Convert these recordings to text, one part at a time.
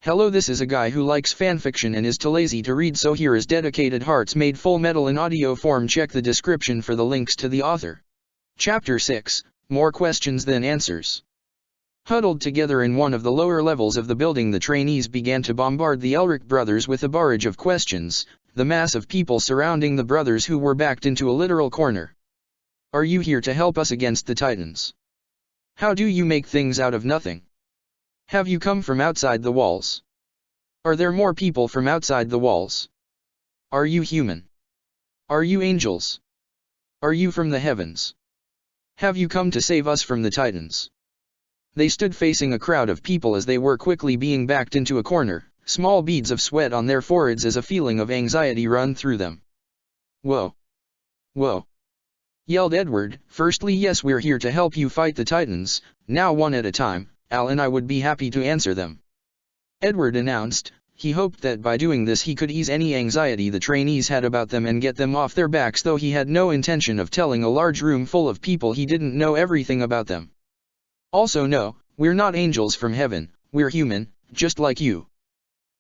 Hello, this is a guy who likes fanfiction and is too lazy to read, so here is Dedicated Hearts made Fullmetal in audio form. Check the description for the links to the author. Chapter 6, More Questions Than Answers. Huddled together in one of the lower levels of the building, the trainees began to bombard the Elric brothers with a barrage of questions, the mass of people surrounding the brothers who were backed into a literal corner. Are you here to help us against the Titans? How do you make things out of nothing? Have you come from outside the walls? Are there more people from outside the walls? Are you human? Are you angels? Are you from the heavens? Have you come to save us from the Titans? They stood facing a crowd of people as they were quickly being backed into a corner, small beads of sweat on their foreheads as a feeling of anxiety run through them. Whoa! Whoa! Yelled Edward. Firstly, yes, we're here to help you fight the Titans, now one at a time. Al and I would be happy to answer them. Edward announced. He hoped that by doing this he could ease any anxiety the trainees had about them and get them off their backs, though he had no intention of telling a large room full of people he didn't know everything about them. Also, no, we're not angels from heaven, we're human, just like you.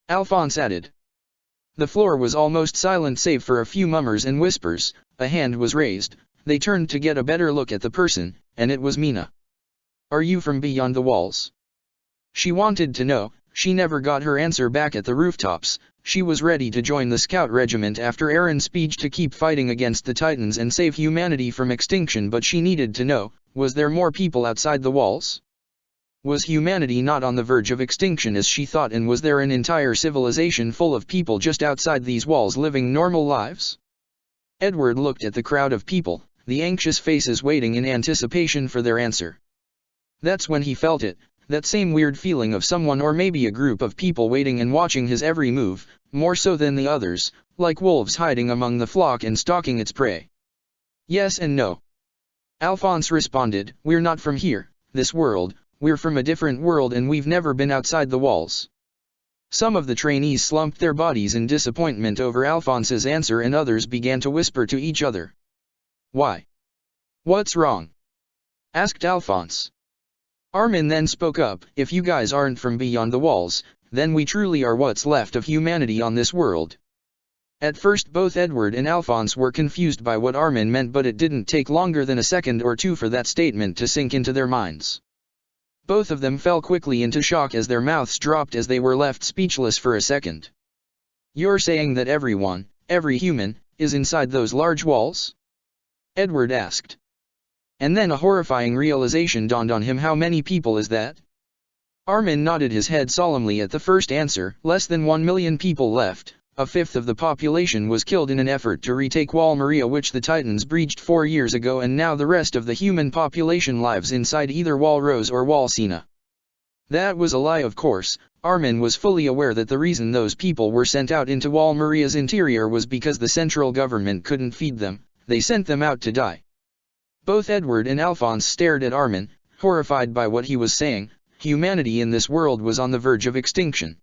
Alphonse added. The floor was almost silent save for a few murmurs and whispers. A hand was raised. They turned to get a better look at the person, and it was Mina. Are you from beyond the walls? She wanted to know. She never got her answer back at the rooftops. She was ready to join the scout regiment after Aaron's speech to keep fighting against the Titans and save humanity from extinction, but she needed to know, was there more people outside the walls? Was humanity not on the verge of extinction as she thought, and was there an entire civilization full of people just outside these walls living normal lives? Edward looked at the crowd of people, the anxious faces waiting in anticipation for their answer. That's when he felt it, that same weird feeling of someone or maybe a group of people waiting and watching his every move, more so than the others, like wolves hiding among the flock and stalking its prey. Yes and no. Alphonse responded, we're not from here, this world, we're from a different world and we've never been outside the walls. Some of the trainees slumped their bodies in disappointment over Alphonse's answer and others began to whisper to each other. Why? What's wrong? Asked Alphonse. Armin then spoke up, if you guys aren't from beyond the walls, then we truly are what's left of humanity on this world. At first both Edward and Alphonse were confused by what Armin meant, but it didn't take longer than a second or two for that statement to sink into their minds. Both of them fell quickly into shock as their mouths dropped as they were left speechless for a second. You're saying that everyone, every human, is inside those large walls? Edward asked. And then a horrifying realization dawned on him. How many people is that? Armin nodded his head solemnly at the first answer. Less than 1 million people left. A fifth of the population was killed in an effort to retake Wall Maria, which the Titans breached 4 years ago, and now the rest of the human population lives inside either Wall Rose or Wall Sina. That was a lie, of course. Armin was fully aware that the reason those people were sent out into Wall Maria's interior was because the central government couldn't feed them. They sent them out to die. Both Edward and Alphonse stared at Armin, horrified by what he was saying. Humanity in this world was on the verge of extinction.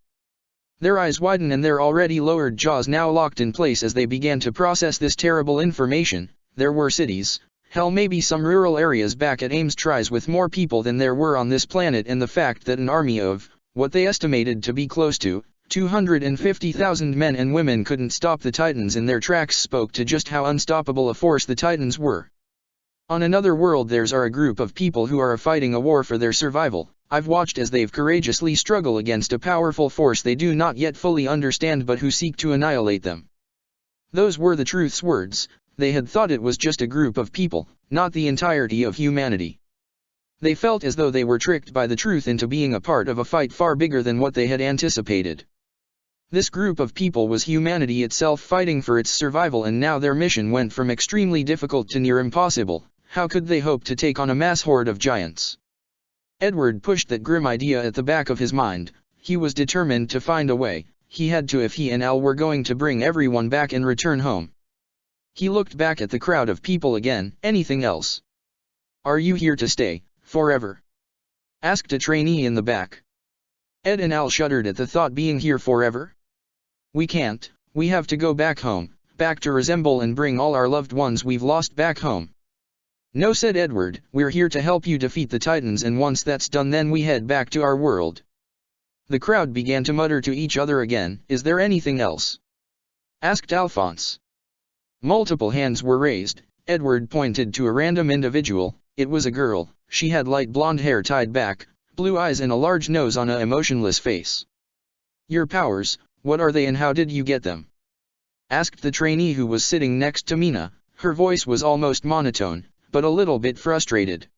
Their eyes widened and their already lowered jaws now locked in place as they began to process this terrible information. There were cities, hell, maybe some rural areas back at Ames Tries with more people than there were on this planet, and the fact that an army of, what they estimated to be close to, 250,000 men and women couldn't stop the Titans in their tracks spoke to just how unstoppable a force the Titans were. On another world there's a group of people who are fighting a war for their survival. I've watched as they've courageously struggle against a powerful force they do not yet fully understand but who seek to annihilate them. Those were the truth's words. They had thought it was just a group of people, not the entirety of humanity. They felt as though they were tricked by the truth into being a part of a fight far bigger than what they had anticipated. This group of people was humanity itself fighting for its survival, and now their mission went from extremely difficult to near impossible. How could they hope to take on a mass horde of giants? Edward pushed that grim idea at the back of his mind. He was determined to find a way. He had to if he and Al were going to bring everyone back and return home. He looked back at the crowd of people again. Anything else? Are you here to stay, forever? Asked a trainee in the back. Ed and Al shuddered at the thought, being here forever? We can't. We have to go back home, back to resemble and bring all our loved ones we've lost back home. No, said Edward, we're here to help you defeat the Titans, and once that's done then we head back to our world. The crowd began to mutter to each other again. Is there anything else? Asked Alphonse. Multiple hands were raised. Edward pointed to a random individual. It was a girl. She had light blonde hair tied back, blue eyes and a large nose on an emotionless face. Your powers, what are they and how did you get them? Asked the trainee who was sitting next to Mina. Her voice was almost monotone, but a little bit frustrated.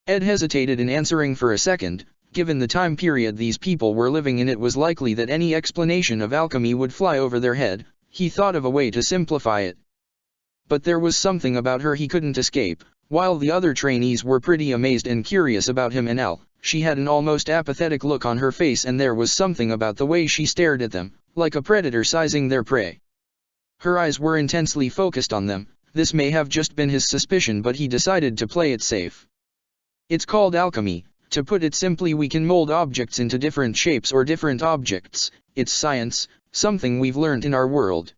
Ed hesitated in answering for a second. Given the time period these people were living in, it was likely that any explanation of alchemy would fly over their head. He thought of a way to simplify it. But there was something about her he couldn't escape. While the other trainees were pretty amazed and curious about him and Al, she had an almost apathetic look on her face, and there was something about the way she stared at them, like a predator sizing their prey. Her eyes were intensely focused on them. This may have just been his suspicion, but he decided to play it safe. It's called alchemy. To put it simply, we can mold objects into different shapes or different objects. It's science, something we've learned in our world.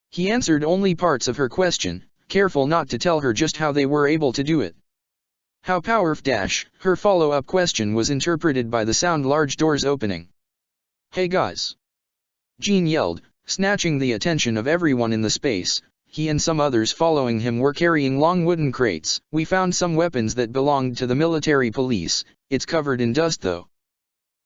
He answered only parts of her question, careful not to tell her just how they were able to do it. How powerful? Her follow-up question was interpreted by the sound large doors opening. Hey guys! Gene yelled, snatching the attention of everyone in the space. He and some others following him were carrying long wooden crates. We found some weapons that belonged to the military police. It's covered in dust though.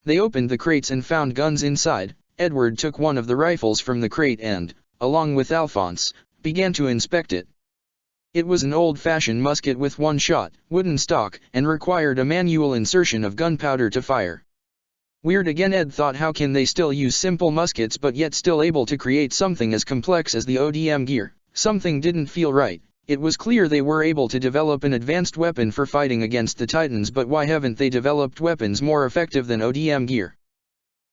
They opened the crates and found guns inside. Edward took one of the rifles from the crate and, along with Alphonse, began to inspect it. It was an old-fashioned musket with one shot, wooden stock, and required a manual insertion of gunpowder to fire. Weird again, Ed thought, how can they still use simple muskets but yet still able to create something as complex as the ODM gear? Something didn't feel right. It was clear they were able to develop an advanced weapon for fighting against the Titans, but why haven't they developed weapons more effective than ODM gear?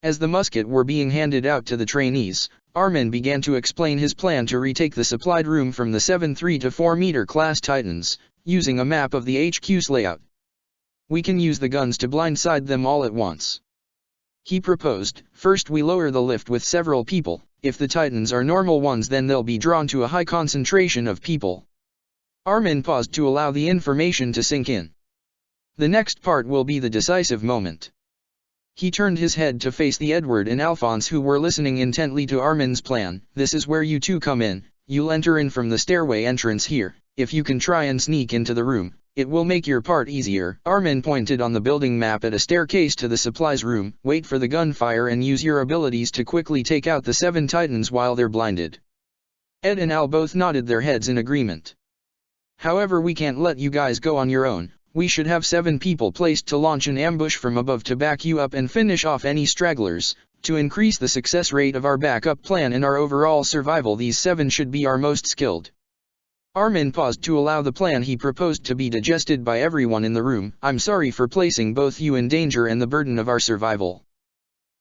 As the musket were being handed out to the trainees, Armin began to explain his plan to retake the supplied room from the 7-3 to 4-meter class Titans, using a map of the HQ's layout. We can use the guns to blindside them all at once. He proposed. First we lower the lift with several people. If the Titans are normal ones, then they'll be drawn to a high concentration of people. Armin paused to allow the information to sink in. The next part will be the decisive moment. He turned his head to face the Edward and Alphonse, who were listening intently to Armin's plan. This is where you two come in. You'll enter in from the stairway entrance here. If you can try and sneak into the room, it will make your part easier. Armin pointed on the building map at a staircase to the supplies room. Wait for the gunfire and use your abilities to quickly take out the 7 Titans while they're blinded. Ed and Al both nodded their heads in agreement. However, we can't let you guys go on your own. We should have 7 people placed to launch an ambush from above to back you up and finish off any stragglers. To increase the success rate of our backup plan and our overall survival, these 7 should be our most skilled. Armin paused to allow the plan he proposed to be digested by everyone in the room. I'm sorry for placing both you in danger and the burden of our survival,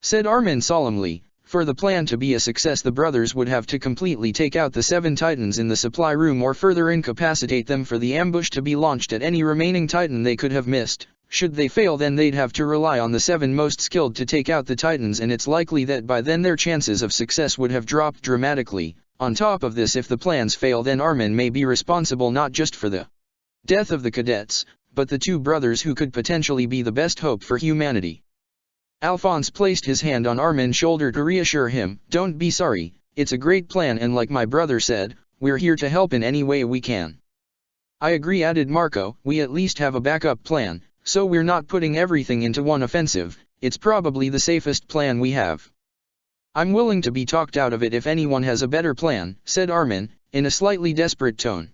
said Armin solemnly. For the plan to be a success, the brothers would have to completely take out the 7 Titans in the supply room or further incapacitate them for the ambush to be launched at any remaining Titan they could have missed. Should they fail, then they'd have to rely on the 7 most skilled to take out the Titans, and it's likely that by then their chances of success would have dropped dramatically. On top of this, if the plans fail, then Armin may be responsible not just for the death of the cadets, but the 2 brothers who could potentially be the best hope for humanity. Alphonse placed his hand on Armin's shoulder to reassure him. Don't be sorry, it's a great plan, and like my brother said, we're here to help in any way we can. I agree, added Marco. We at least have a backup plan, so we're not putting everything into one offensive. It's probably the safest plan we have. I'm willing to be talked out of it if anyone has a better plan, said Armin, in a slightly desperate tone.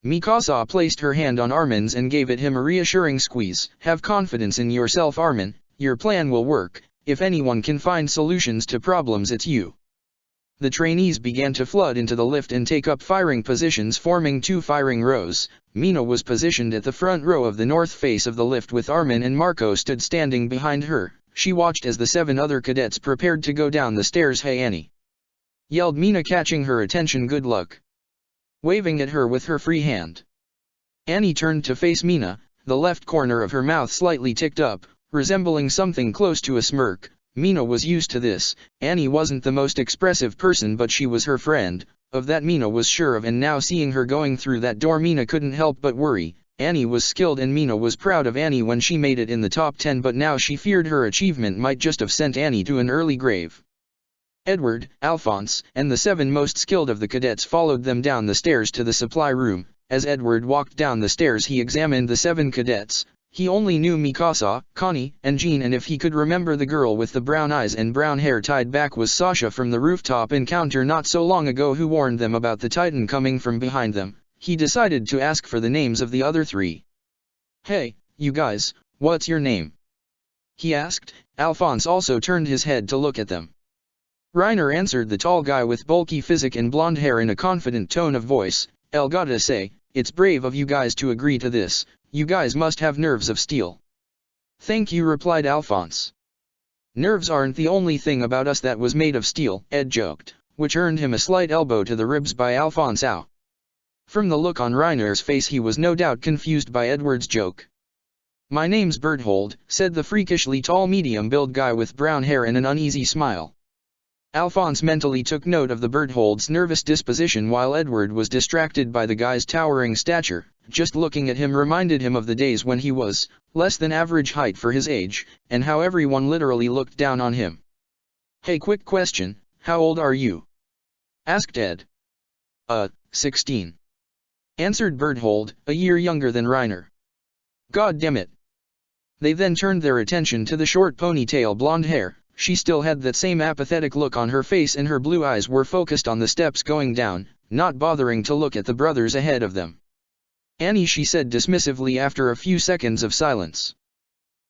Mikasa placed her hand on Armin's and gave him a reassuring squeeze. Have confidence in yourself, Armin. Your plan will work. If anyone can find solutions to problems, it's you. The trainees began to flood into the lift and take up firing positions, forming 2 firing rows. Mina was positioned at the front row of the north face of the lift, with Armin and Marco stood standing behind her. She watched as the 7 other cadets prepared to go down the stairs. Hey Annie! Yelled Mina, catching her attention. Good luck! Waving at her with her free hand. Annie turned to face Mina, the left corner of her mouth slightly ticked up, resembling something close to a smirk. Mina was used to this. Annie wasn't the most expressive person, but she was her friend. Of that Mina was sure of, and now seeing her going through that door, Mina couldn't help but worry. Annie was skilled and Mina was proud of Annie when she made it in the top 10, but now she feared her achievement might just have sent Annie to an early grave. Edward, Alphonse, and the 7 most skilled of the cadets followed them down the stairs to the supply room. As Edward walked down the stairs he examined the 7 cadets. He only knew Mikasa, Connie, and Jean, and if he could remember the girl with the brown eyes and brown hair tied back was Sasha from the rooftop encounter not so long ago who warned them about the Titan coming from behind them. He decided to ask for the names of the other 3. "Hey, you guys, what's your name?" he asked. Alphonse also turned his head to look at them. Reiner answered the tall guy with bulky physique and blonde hair in a confident tone of voice. "El gotta say, it's brave of you guys to agree to this. You guys must have nerves of steel." "Thank you," replied Alphonse. "Nerves aren't the only thing about us that was made of steel," Ed joked, which earned him a slight elbow to the ribs by Alphonse. Ow. From the look on Reiner's face he was no doubt confused by Edward's joke. "My name's Berthold," said the freakishly tall medium-build guy with brown hair and an uneasy smile. Alphonse mentally took note of the Berthold's nervous disposition while Edward was distracted by the guy's towering stature. Just looking at him reminded him of the days when he was less than average height for his age, and how everyone literally looked down on him. "Hey, quick question, how old are you?" asked Ed. 16. Answered Berthold, a year younger than Reiner. "God damn it." They then turned their attention to the short ponytail blonde hair. She still had that same apathetic look on her face and her blue eyes were focused on the steps going down, not bothering to look at the brothers ahead of them. "Annie," she said dismissively after a few seconds of silence.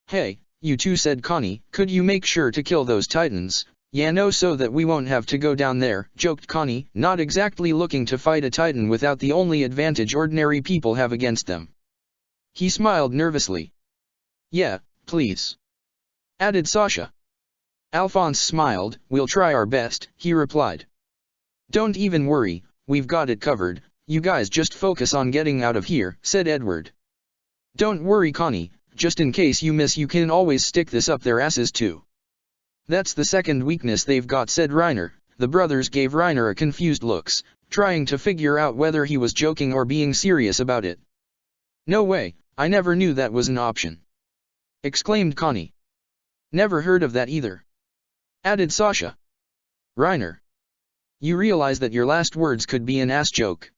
"Hey, you two," said Connie, "could you make sure to kill those Titans?" "Yeah, no, so that we won't have to go down there," joked Connie, not exactly looking to fight a Titan without the only advantage ordinary people have against them. He smiled nervously. "Yeah, please," added Sasha. Alphonse smiled. "We'll try our best," he replied. "Don't even worry, we've got it covered, you guys just focus on getting out of here," said Edward. "Don't worry, Connie, just in case you miss you can always stick this up their asses too." "That's the second weakness they've got," said Reiner. The brothers gave Reiner a confused looks, trying to figure out whether he was joking or being serious about it. "No way, I never knew that was an option," exclaimed Connie. "Never heard of that either," added Sasha. "Reiner, you realize that your last words could be an ass joke,"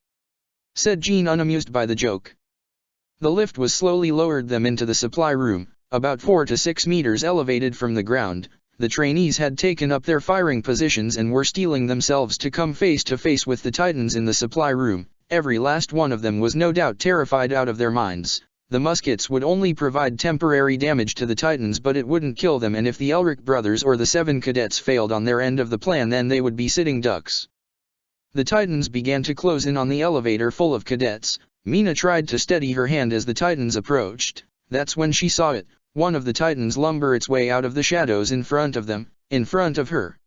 said Jean, unamused by the joke. The lift was slowly lowered them into the supply room, about 4 to 6 meters elevated from the ground. The trainees had taken up their firing positions and were steeling themselves to come face to face with the Titans in the supply room. Every last one of them was no doubt terrified out of their minds. The muskets would only provide temporary damage to the Titans, but it wouldn't kill them, and if the Elric brothers or the 7 cadets failed on their end of the plan, then they would be sitting ducks. The Titans began to close in on the elevator full of cadets. Mina tried to steady her hand as the Titans approached. That's when she saw it. One of the Titans lumber its way out of the shadows in front of them, in front of her.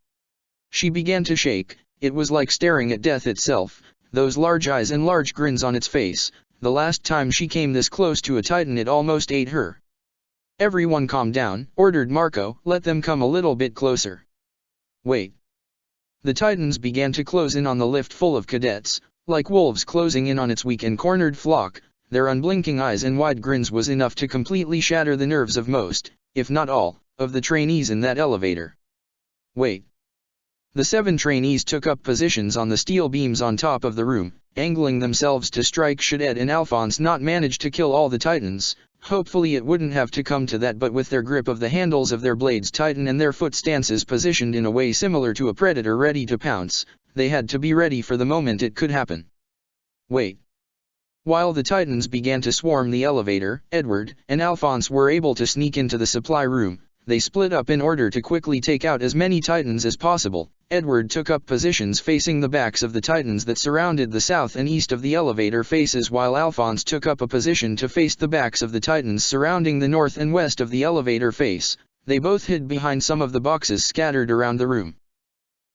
She began to shake. It was like staring at death itself, those large eyes and large grins on its face. The last time she came this close to a Titan it almost ate her. "Everyone calm down," ordered Marco. "Let them come a little bit closer." "Wait." The Titans began to close in on the lift full of cadets, like wolves closing in on its weak and cornered flock. Their unblinking eyes and wide grins was enough to completely shatter the nerves of most, if not all, of the trainees in that elevator. "Wait." The 7 trainees took up positions on the steel beams on top of the room, angling themselves to strike should Ed and Alphonse not manage to kill all the Titans. Hopefully it wouldn't have to come to that, but with their grip of the handles of their blades tightened and their foot stances positioned in a way similar to a predator ready to pounce, they had to be ready for the moment it could happen. "Wait." While the Titans began to swarm the elevator, Edward and Alphonse were able to sneak into the supply room. They split up in order to quickly take out as many Titans as possible. Edward took up positions facing the backs of the Titans that surrounded the south and east of the elevator faces, while Alphonse took up a position to face the backs of the Titans surrounding the north and west of the elevator face. They both hid behind some of the boxes scattered around the room.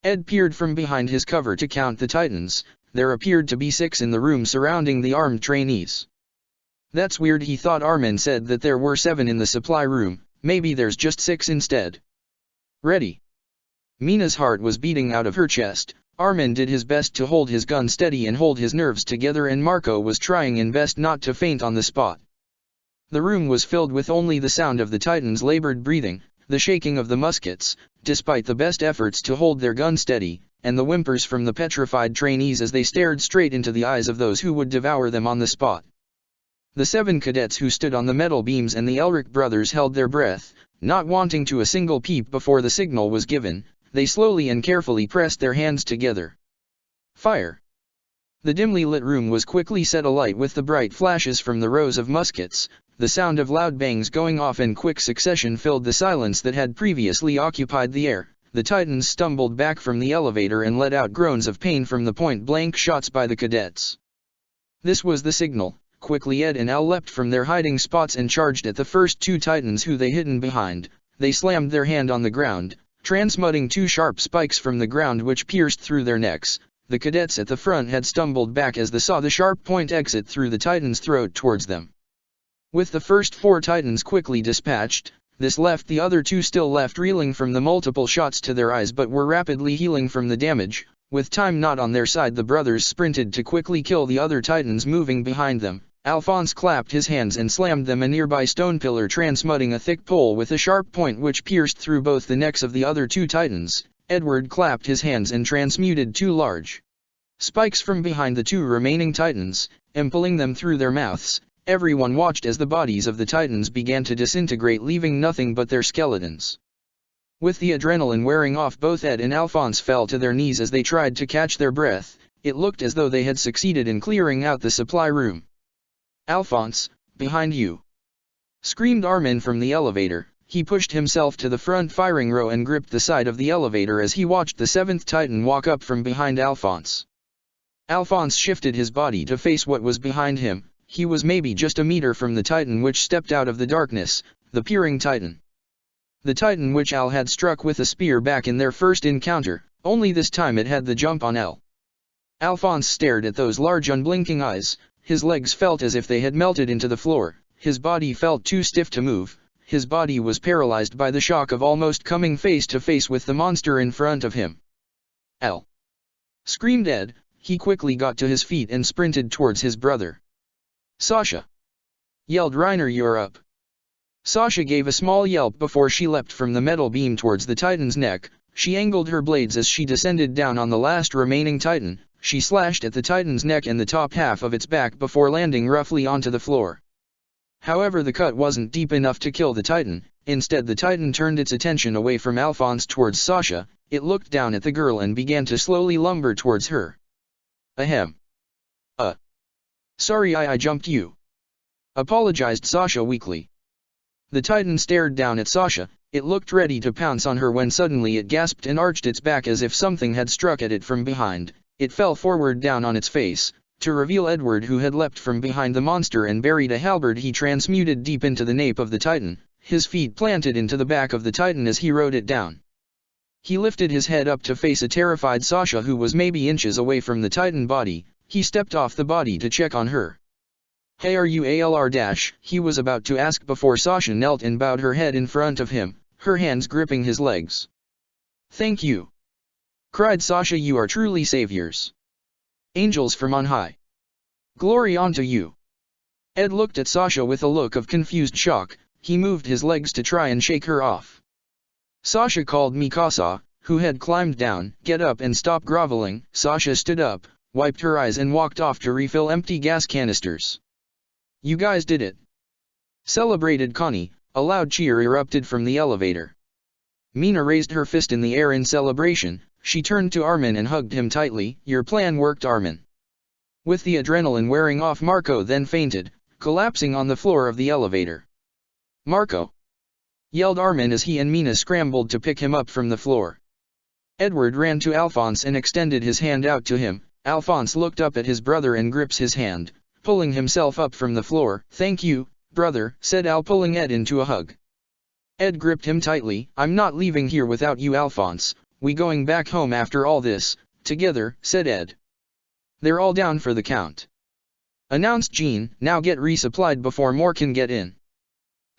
Ed peered from behind his cover to count the Titans. There appeared to be 6 in the room surrounding the armed trainees. "That's weird," he thought. Armin said that there were 7 in the supply room, maybe there's just 6 instead. "Ready." Mina's heart was beating out of her chest. Armin did his best to hold his gun steady and hold his nerves together, and Marco was trying his best not to faint on the spot. The room was filled with only the sound of the Titans' labored breathing, the shaking of the muskets, despite the best efforts to hold their gun steady, and the whimpers from the petrified trainees as they stared straight into the eyes of those who would devour them on the spot. The 7 cadets who stood on the metal beams and the Elric brothers held their breath, not wanting to a single peep before the signal was given. They slowly and carefully pressed their hands together. Fire! The dimly lit room was quickly set alight with the bright flashes from the rows of muskets. The sound of loud bangs going off in quick succession filled the silence that had previously occupied the air. The Titans stumbled back from the elevator and let out groans of pain from the point-blank shots by the cadets. This was the signal. Quickly Ed and Al leapt from their hiding spots and charged at the first 2 Titans who they hidden behind. They slammed their hand on the ground, transmuting 2 sharp spikes from the ground which pierced through their necks. The cadets at the front had stumbled back as they saw the sharp point exit through the Titan's throat towards them. With the first 4 Titans quickly dispatched, this left the other 2 still left reeling from the multiple shots to their eyes but were rapidly healing from the damage. With time not on their side, the brothers sprinted to quickly kill the other Titans moving behind them. Alphonse clapped his hands and slammed them a nearby stone pillar, transmuting a thick pole with a sharp point which pierced through both the necks of the other 2 Titans. Edward clapped his hands and transmuted 2 large spikes from behind the 2 remaining Titans, impaling them through their mouths. Everyone watched as the bodies of the Titans began to disintegrate, leaving nothing but their skeletons. With the adrenaline wearing off, both Ed and Alphonse fell to their knees as they tried to catch their breath. It looked as though they had succeeded in clearing out the supply room. "Alphonse, behind you!" screamed Armin from the elevator. He pushed himself to the front firing row and gripped the side of the elevator as he watched the 7th Titan walk up from behind Alphonse. Alphonse shifted his body to face what was behind him. He was maybe just a meter from the Titan which stepped out of the darkness, the peering Titan. The Titan which Al had struck with a spear back in their first encounter, only this time it had the jump on Al. Alphonse stared at those large unblinking eyes. His legs felt as if they had melted into the floor. His body felt too stiff to move. His body was paralyzed by the shock of almost coming face to face with the monster in front of him. "Al!" screamed Ed. He quickly got to his feet and sprinted towards his brother. "Sasha!" yelled Reiner, "you're up!" Sasha gave a small yelp before she leapt from the metal beam towards the Titan's neck. She angled her blades as she descended down on the last remaining Titan. She slashed at the Titan's neck and the top half of its back before landing roughly onto the floor. However, the cut wasn't deep enough to kill the Titan. Instead, the Titan turned its attention away from Alphonse towards Sasha. It looked down at the girl and began to slowly lumber towards her. "Ahem. Sorry I jumped you," apologized Sasha weakly. The Titan stared down at Sasha. It looked ready to pounce on her when suddenly it gasped and arched its back as if something had struck at it from behind. It fell forward down on its face, to reveal Edward, who had leapt from behind the monster and buried a halberd he transmuted deep into the nape of the Titan. His feet planted into the back of the Titan as he rode it down. He lifted his head up to face a terrified Sasha who was maybe inches away from the Titan body. He stepped off the body to check on her. "Hey, are you Alr-? He was about to ask before Sasha knelt and bowed her head in front of him, her hands gripping his legs. "Thank you!" cried Sasha. "You are truly saviors. Angels from on high. Glory unto you!" Ed looked at Sasha with a look of confused shock. He moved his legs to try and shake her off. Sasha called Mikasa, who had climbed down. "Get up and stop groveling." Sasha stood up, wiped her eyes and walked off to refill empty gas canisters. "You guys did it!" celebrated Connie. A loud cheer erupted from the elevator. Mina raised her fist in the air in celebration. She turned to Armin and hugged him tightly. "Your plan worked, Armin." With the adrenaline wearing off, Marco then fainted, collapsing on the floor of the elevator. "Marco!" yelled Armin as he and Mina scrambled to pick him up from the floor. Edward ran to Alphonse and extended his hand out to him. Alphonse looked up at his brother and gripped his hand, pulling himself up from the floor. "Thank you, brother," said Al, pulling Ed into a hug. Ed gripped him tightly. "I'm not leaving here without you, Alphonse. We going back home after all this, together," said Ed. "They're all down for the count," announced Jean. "Now get resupplied before more can get in."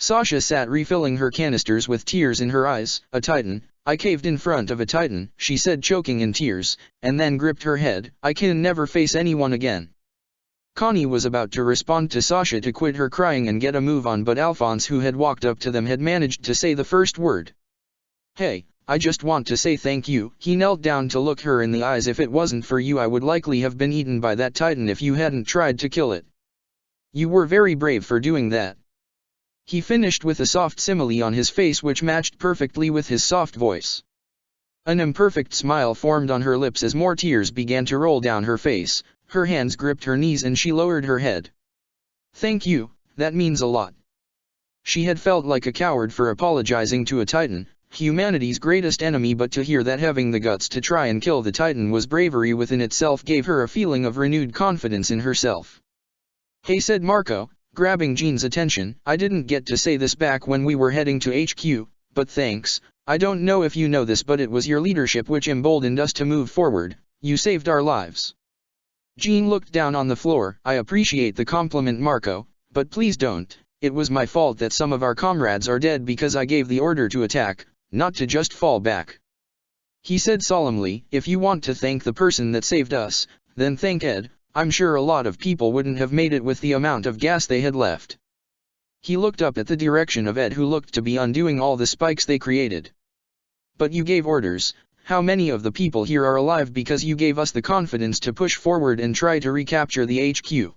Sasha sat refilling her canisters with tears in her eyes. "A Titan, I caved in front of a titan, she said choking in tears, and then gripped her head. I can never face anyone again. Connie was about to respond to Sasha to quit her crying and get a move on, but Alphonse, who had walked up to them, had managed to say the first word. Hey, I just want to say thank you. He knelt down to look her in the eyes. If it wasn't for you, I would likely have been eaten by that titan if you hadn't tried to kill it. You were very brave for doing that. He finished with a soft simile on his face which matched perfectly with his soft voice. An imperfect smile formed on her lips as more tears began to roll down her face. Her hands gripped her knees and she lowered her head. Thank you, that means a lot. She had felt like a coward for apologizing to a titan, humanity's greatest enemy, but to hear that having the guts to try and kill the titan was bravery within itself gave her a feeling of renewed confidence in herself. Hey, said Marco, grabbing Jean's attention, I didn't get to say this back when we were heading to HQ, but thanks. I don't know if you know this, but it was your leadership which emboldened us to move forward. You saved our lives. Jean looked down on the floor. I appreciate the compliment, Marco, but please don't. It was my fault that some of our comrades are dead because I gave the order to attack, not to just fall back. He said solemnly, if you want to thank the person that saved us, then thank Ed. I'm sure a lot of people wouldn't have made it with the amount of gas they had left. He looked up at the direction of Ed, who looked to be undoing all the spikes they created. But you gave orders. How many of the people here are alive because you gave us the confidence to push forward and try to recapture the HQ?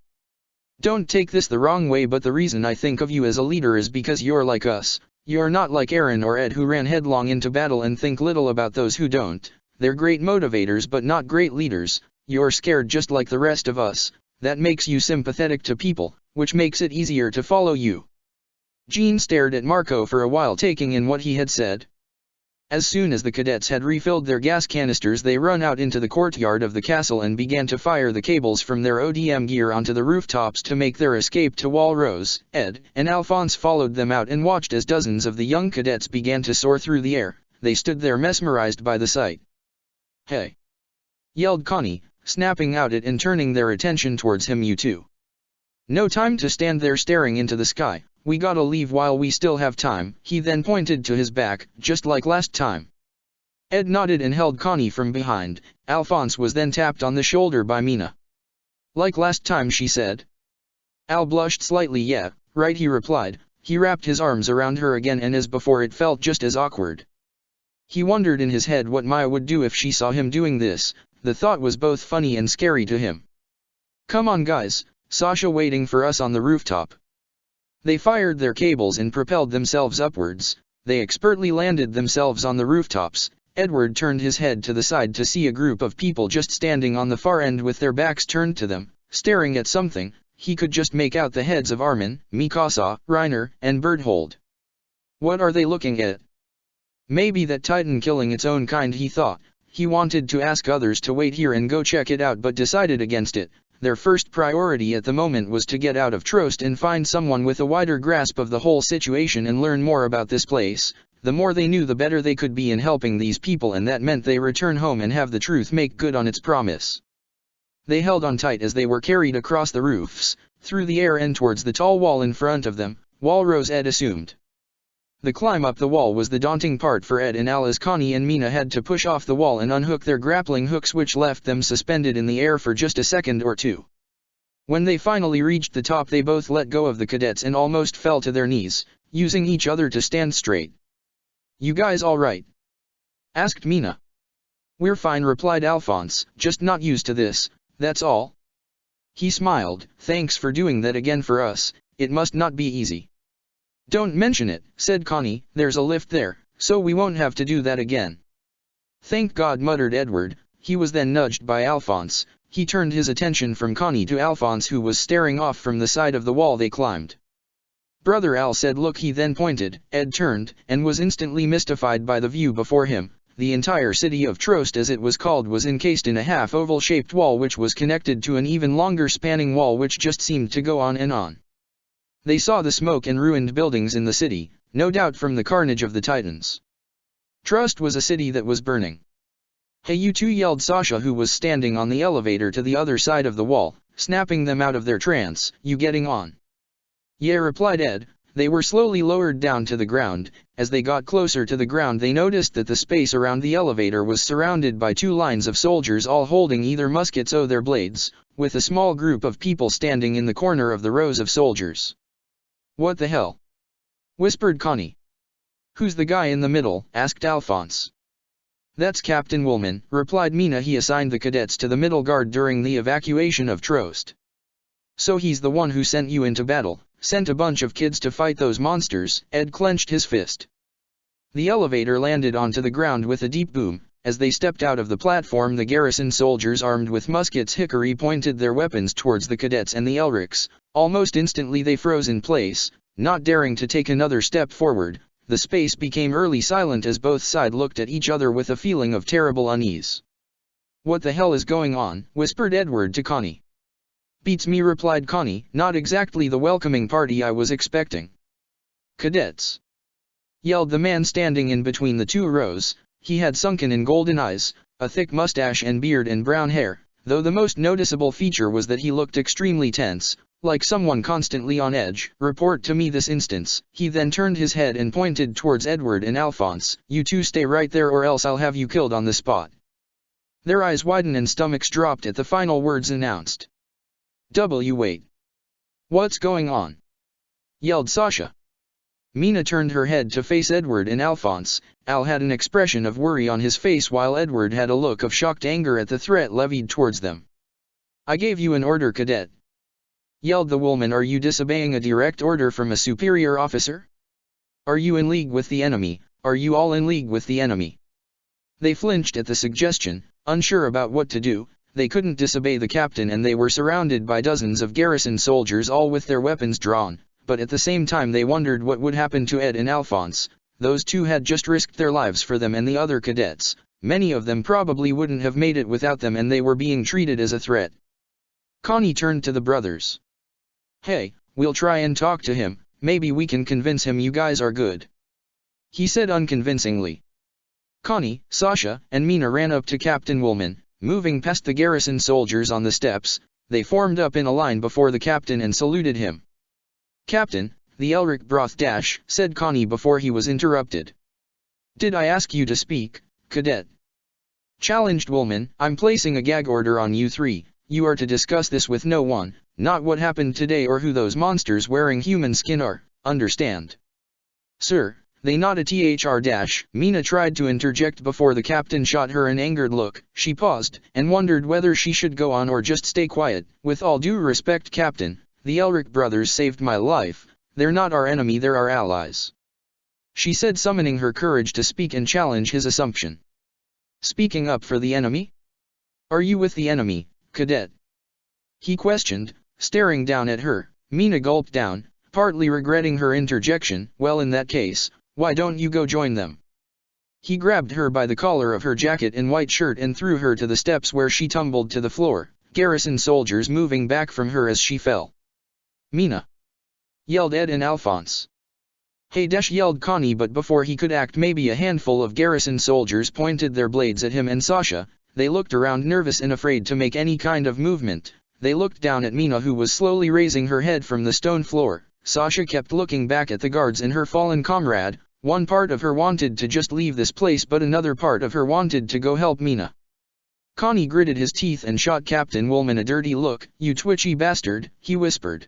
Don't take this the wrong way, but the reason I think of you as a leader is because you're like us. You're not like Aaron or Ed, who ran headlong into battle and think little about those who don't. They're great motivators but not great leaders. You're scared just like the rest of us. That makes you sympathetic to people, which makes it easier to follow you. Jean stared at Marco for a while, taking in what he had said. As soon as the cadets had refilled their gas canisters, they ran out into the courtyard of the castle and began to fire the cables from their ODM gear onto the rooftops to make their escape to Walrose. Ed and Alphonse followed them out and watched as dozens of the young cadets began to soar through the air. They stood there mesmerized by the sight. Hey! Yelled Connie, snapping out it and turning their attention towards him. You two. No time to stand there staring into the sky. We gotta leave while we still have time. He then pointed to his back, just like last time. Ed nodded and held Connie from behind. Alphonse was then tapped on the shoulder by Mina. Like last time, she said. Al blushed slightly. Yeah, right, he replied. He wrapped his arms around her again, and as before it felt just as awkward. He wondered in his head what Maya would do if she saw him doing this. The thought was both funny and scary to him. Come on guys, Sasha waiting for us on the rooftop. They fired their cables and propelled themselves upwards. They expertly landed themselves on the rooftops. Edward turned his head to the side to see a group of people just standing on the far end with their backs turned to them, staring at something. He could just make out the heads of Armin, Mikasa, Reiner, and Berthold. What are they looking at? Maybe that titan killing its own kind, he thought. He wanted to ask others to wait here and go check it out, but decided against it. Their first priority at the moment was to get out of Trost and find someone with a wider grasp of the whole situation and learn more about this place. The more they knew, the better they could be in helping these people, and that meant they return home and have the truth make good on its promise. They held on tight as they were carried across the roofs, through the air and towards the tall wall in front of them. Walrose Ed assumed. The climb up the wall was the daunting part for Ed and Al, as Connie and Mina had to push off the wall and unhook their grappling hooks, which left them suspended in the air for just a second or two. When they finally reached the top, they both let go of the cadets and almost fell to their knees, using each other to stand straight. You guys all right? Asked Mina. We're fine, replied Alphonse, just not used to this, that's all. He smiled. Thanks for doing that again for us, it must not be easy. Don't mention it, said Connie. There's a lift there, so we won't have to do that again. Thank God, muttered Edward. He was then nudged by Alphonse. He turned his attention from Connie to Alphonse, who was staring off from the side of the wall they climbed. Brother Al said look. He then pointed. Ed turned, and was instantly mystified by the view before him. The entire city of Trost, as it was called, was encased in a half-oval shaped wall which was connected to an even longer spanning wall which just seemed to go on and on. They saw the smoke and ruined buildings in the city, no doubt from the carnage of the Titans. Trost was a city that was burning. Hey you two, yelled Sasha, who was standing on the elevator to the other side of the wall, snapping them out of their trance. You getting on? Yeah, replied Ed. They were slowly lowered down to the ground. As they got closer to the ground, they noticed that the space around the elevator was surrounded by 2 lines of soldiers, all holding either muskets or their blades, with a small group of people standing in the corner of the rows of soldiers. "What the hell?" whispered Connie. "Who's the guy in the middle?" asked Alphonse. "That's Captain Woolman," replied Mina. "He assigned the cadets to the middle guard during the evacuation of Trost. So he's the one who sent you into battle, sent a bunch of kids to fight those monsters." Ed clenched his fist. The elevator landed onto the ground with a deep boom. As they stepped out of the platform, the garrison soldiers armed with muskets hickory pointed their weapons towards the cadets and the Elrics. Almost instantly they froze in place, not daring to take another step forward. The space became eerily silent as both sides looked at each other with a feeling of terrible unease. "What the hell is going on?" whispered Edward to Connie. "Beats me," replied Connie. "Not exactly the welcoming party I was expecting." "Cadets!" yelled the man standing in between the 2 rows. He had sunken and golden eyes, a thick mustache and beard and brown hair, though the most noticeable feature was that he looked extremely tense, like someone constantly on edge. "Report to me this instant." He then turned his head and pointed towards Edward and Alphonse. "You 2 stay right there or else I'll have you killed on the spot." Their eyes widened and stomachs dropped at the final words announced. Wait. What's going on?" yelled Sasha. Mina turned her head to face Edward and Alphonse. Al had an expression of worry on his face while Edward had a look of shocked anger at the threat levied towards them. "I gave you an order, cadet," yelled the Woolman. "Are you disobeying a direct order from a superior officer? Are you in league with the enemy? Are you all in league with the enemy?" They flinched at the suggestion, unsure about what to do. They couldn't disobey the captain and they were surrounded by dozens of garrison soldiers all with their weapons drawn, but at the same time they wondered what would happen to Ed and Alphonse. Those 2 had just risked their lives for them and the other cadets. Many of them probably wouldn't have made it without them and they were being treated as a threat. Connie turned to the brothers. "Hey, we'll try and talk to him, maybe we can convince him you guys are good," he said unconvincingly. Connie, Sasha, and Mina ran up to Captain Woolman. Moving past the garrison soldiers on the steps, they formed up in a line before the captain and saluted him. "Captain, the Elric broth dash," said Connie before he was interrupted. "Did I ask you to speak, cadet?" challenged Woolman. "I'm placing a gag order on you 3. You are to discuss this with no one, not what happened today or who those monsters wearing human skin are, understand?" "Sir." They nodded. Mina tried to interject before the captain shot her an angered look. She paused, and wondered whether she should go on or just stay quiet. "With all due respect, Captain, the Elric brothers saved my life. They're not our enemy, they're our allies," she said, summoning her courage to speak and challenge his assumption. "Speaking up for the enemy? Are you with the enemy, cadet?" he questioned, staring down at her. Mina gulped down, partly regretting her interjection. "Well, in that case, why don't you go join them?" He grabbed her by the collar of her jacket and white shirt and threw her to the steps where she tumbled to the floor, garrison soldiers moving back from her as she fell. "Mina!" yelled Ed and Alphonse. "Hey!" yelled Connie, but before he could act, maybe a handful of garrison soldiers pointed their blades at him and Sasha. They looked around, nervous and afraid to make any kind of movement. They looked down at Mina, who was slowly raising her head from the stone floor. Sasha kept looking back at the guards and her fallen comrade. One part of her wanted to just leave this place, but another part of her wanted to go help Mina. Connie gritted his teeth and shot Captain Woolman a dirty look. "You twitchy bastard," he whispered.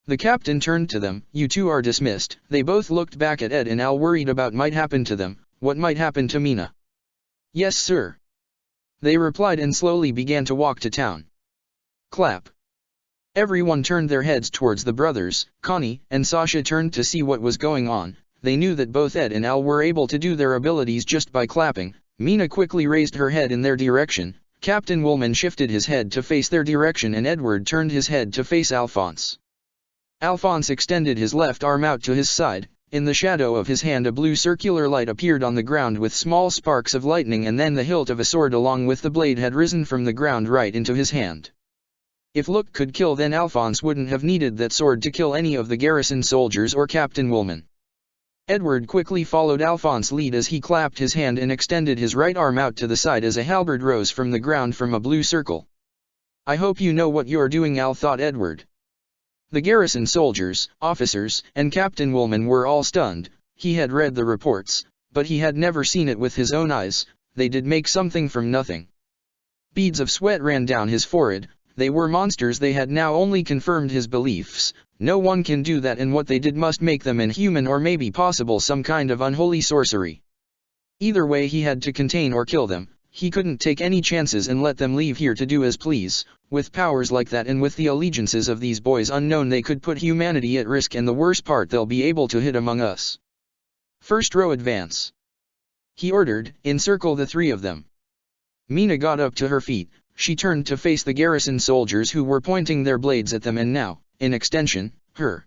The captain turned to them. "You 2 are dismissed." They both looked back at Ed and Al, worried about might happen to them. What might happen to Mina? "Yes, sir," they replied and slowly began to walk to town. Clap. Everyone turned their heads towards the brothers. Connie and Sasha turned to see what was going on. They knew that both Ed and Al were able to do their abilities just by clapping. Mina quickly raised her head in their direction. Captain Woolman shifted his head to face their direction and Edward turned his head to face Alphonse. Alphonse extended his left arm out to his side. In the shadow of his hand a blue circular light appeared on the ground with small sparks of lightning, and then the hilt of a sword along with the blade had risen from the ground right into his hand. If look could kill, then Alphonse wouldn't have needed that sword to kill any of the garrison soldiers or Captain Woolman. Edward quickly followed Alphonse's lead as he clapped his hand and extended his right arm out to the side as a halberd rose from the ground from a blue circle. "I hope you know what you're doing," Al thought Edward. The garrison soldiers, officers, and Captain Woolman were all stunned. He had read the reports, but he had never seen it with his own eyes. They did make something from nothing. Beads of sweat ran down his forehead. They were monsters. They had now only confirmed his beliefs. No one can do that, and what they did must make them inhuman, or maybe possible some kind of unholy sorcery. Either way, he had to contain or kill them. He couldn't take any chances and let them leave here to do as please. With powers like that and with the allegiances of these boys unknown, they could put humanity at risk, and the worst part, they'll be able to hit among us. First row advance, he ordered. Encircle the three of them. Mina got up to her feet. She turned to face the garrison soldiers who were pointing their blades at them, and now, in extension, her.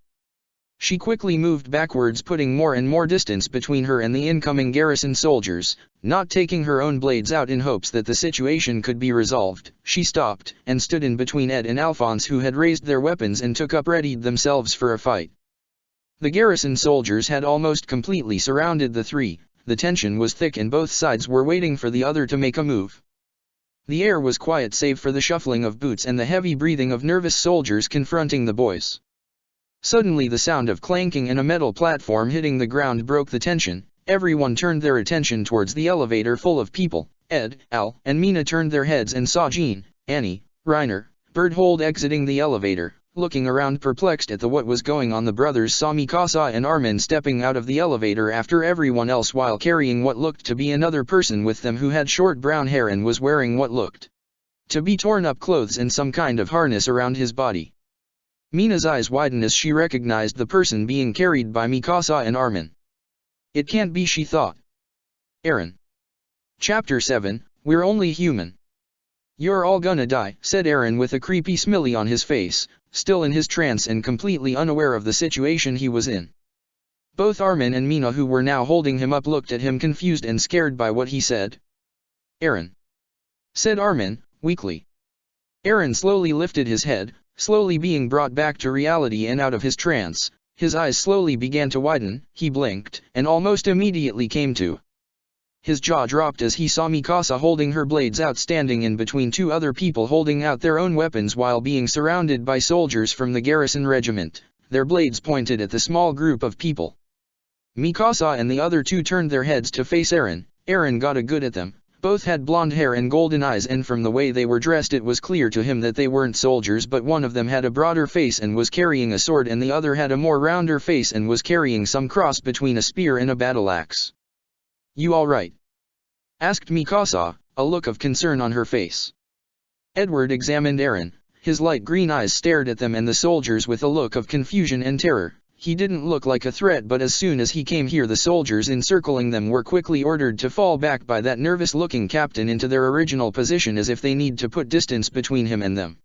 She quickly moved backwards, putting more and more distance between her and the incoming garrison soldiers, not taking her own blades out in hopes that the situation could be resolved. She stopped, and stood in between Ed and Alphonse, who had raised their weapons and took up readied themselves for a fight. The garrison soldiers had almost completely surrounded the three. The tension was thick and both sides were waiting for the other to make a move. The air was quiet save for the shuffling of boots and the heavy breathing of nervous soldiers confronting the boys. Suddenly the sound of clanking and a metal platform hitting the ground broke the tension. Everyone turned their attention towards the elevator full of people. Ed, Al, and Mina turned their heads and saw Jean, Annie, Reiner, Berthold exiting the elevator. Looking around perplexed at what was going on, the brothers saw Mikasa and Armin stepping out of the elevator after everyone else while carrying what looked to be another person with them who had short brown hair and was wearing what looked to be torn up clothes and some kind of harness around his body. Mina's eyes widened as she recognized the person being carried by Mikasa and Armin. It can't be, she thought. Eren. Chapter 7, We're Only Human. You're all gonna die, said Eren with a creepy smile on his face, still in his trance and completely unaware of the situation he was in. Both Armin and Mina, who were now holding him up, looked at him confused and scared by what he said. Eren, said Armin, weakly. Eren slowly lifted his head, slowly being brought back to reality and out of his trance. His eyes slowly began to widen. He blinked, and almost immediately came to. His jaw dropped as he saw Mikasa holding her blades out, standing in between two other people holding out their own weapons while being surrounded by soldiers from the garrison regiment, their blades pointed at the small group of people. Mikasa and the other two turned their heads to face Eren. Eren got a good at them. Both had blonde hair and golden eyes, and from the way they were dressed it was clear to him that they weren't soldiers, but one of them had a broader face and was carrying a sword, and the other had a more rounder face and was carrying some cross between a spear and a battle axe. You all right? Asked Mikasa, a look of concern on her face. Edward examined Eren. His light green eyes stared at them and the soldiers with a look of confusion and terror. He didn't look like a threat, but as soon as he came here, the soldiers encircling them were quickly ordered to fall back by that nervous-looking captain into their original position, as if they need to put distance between him and them.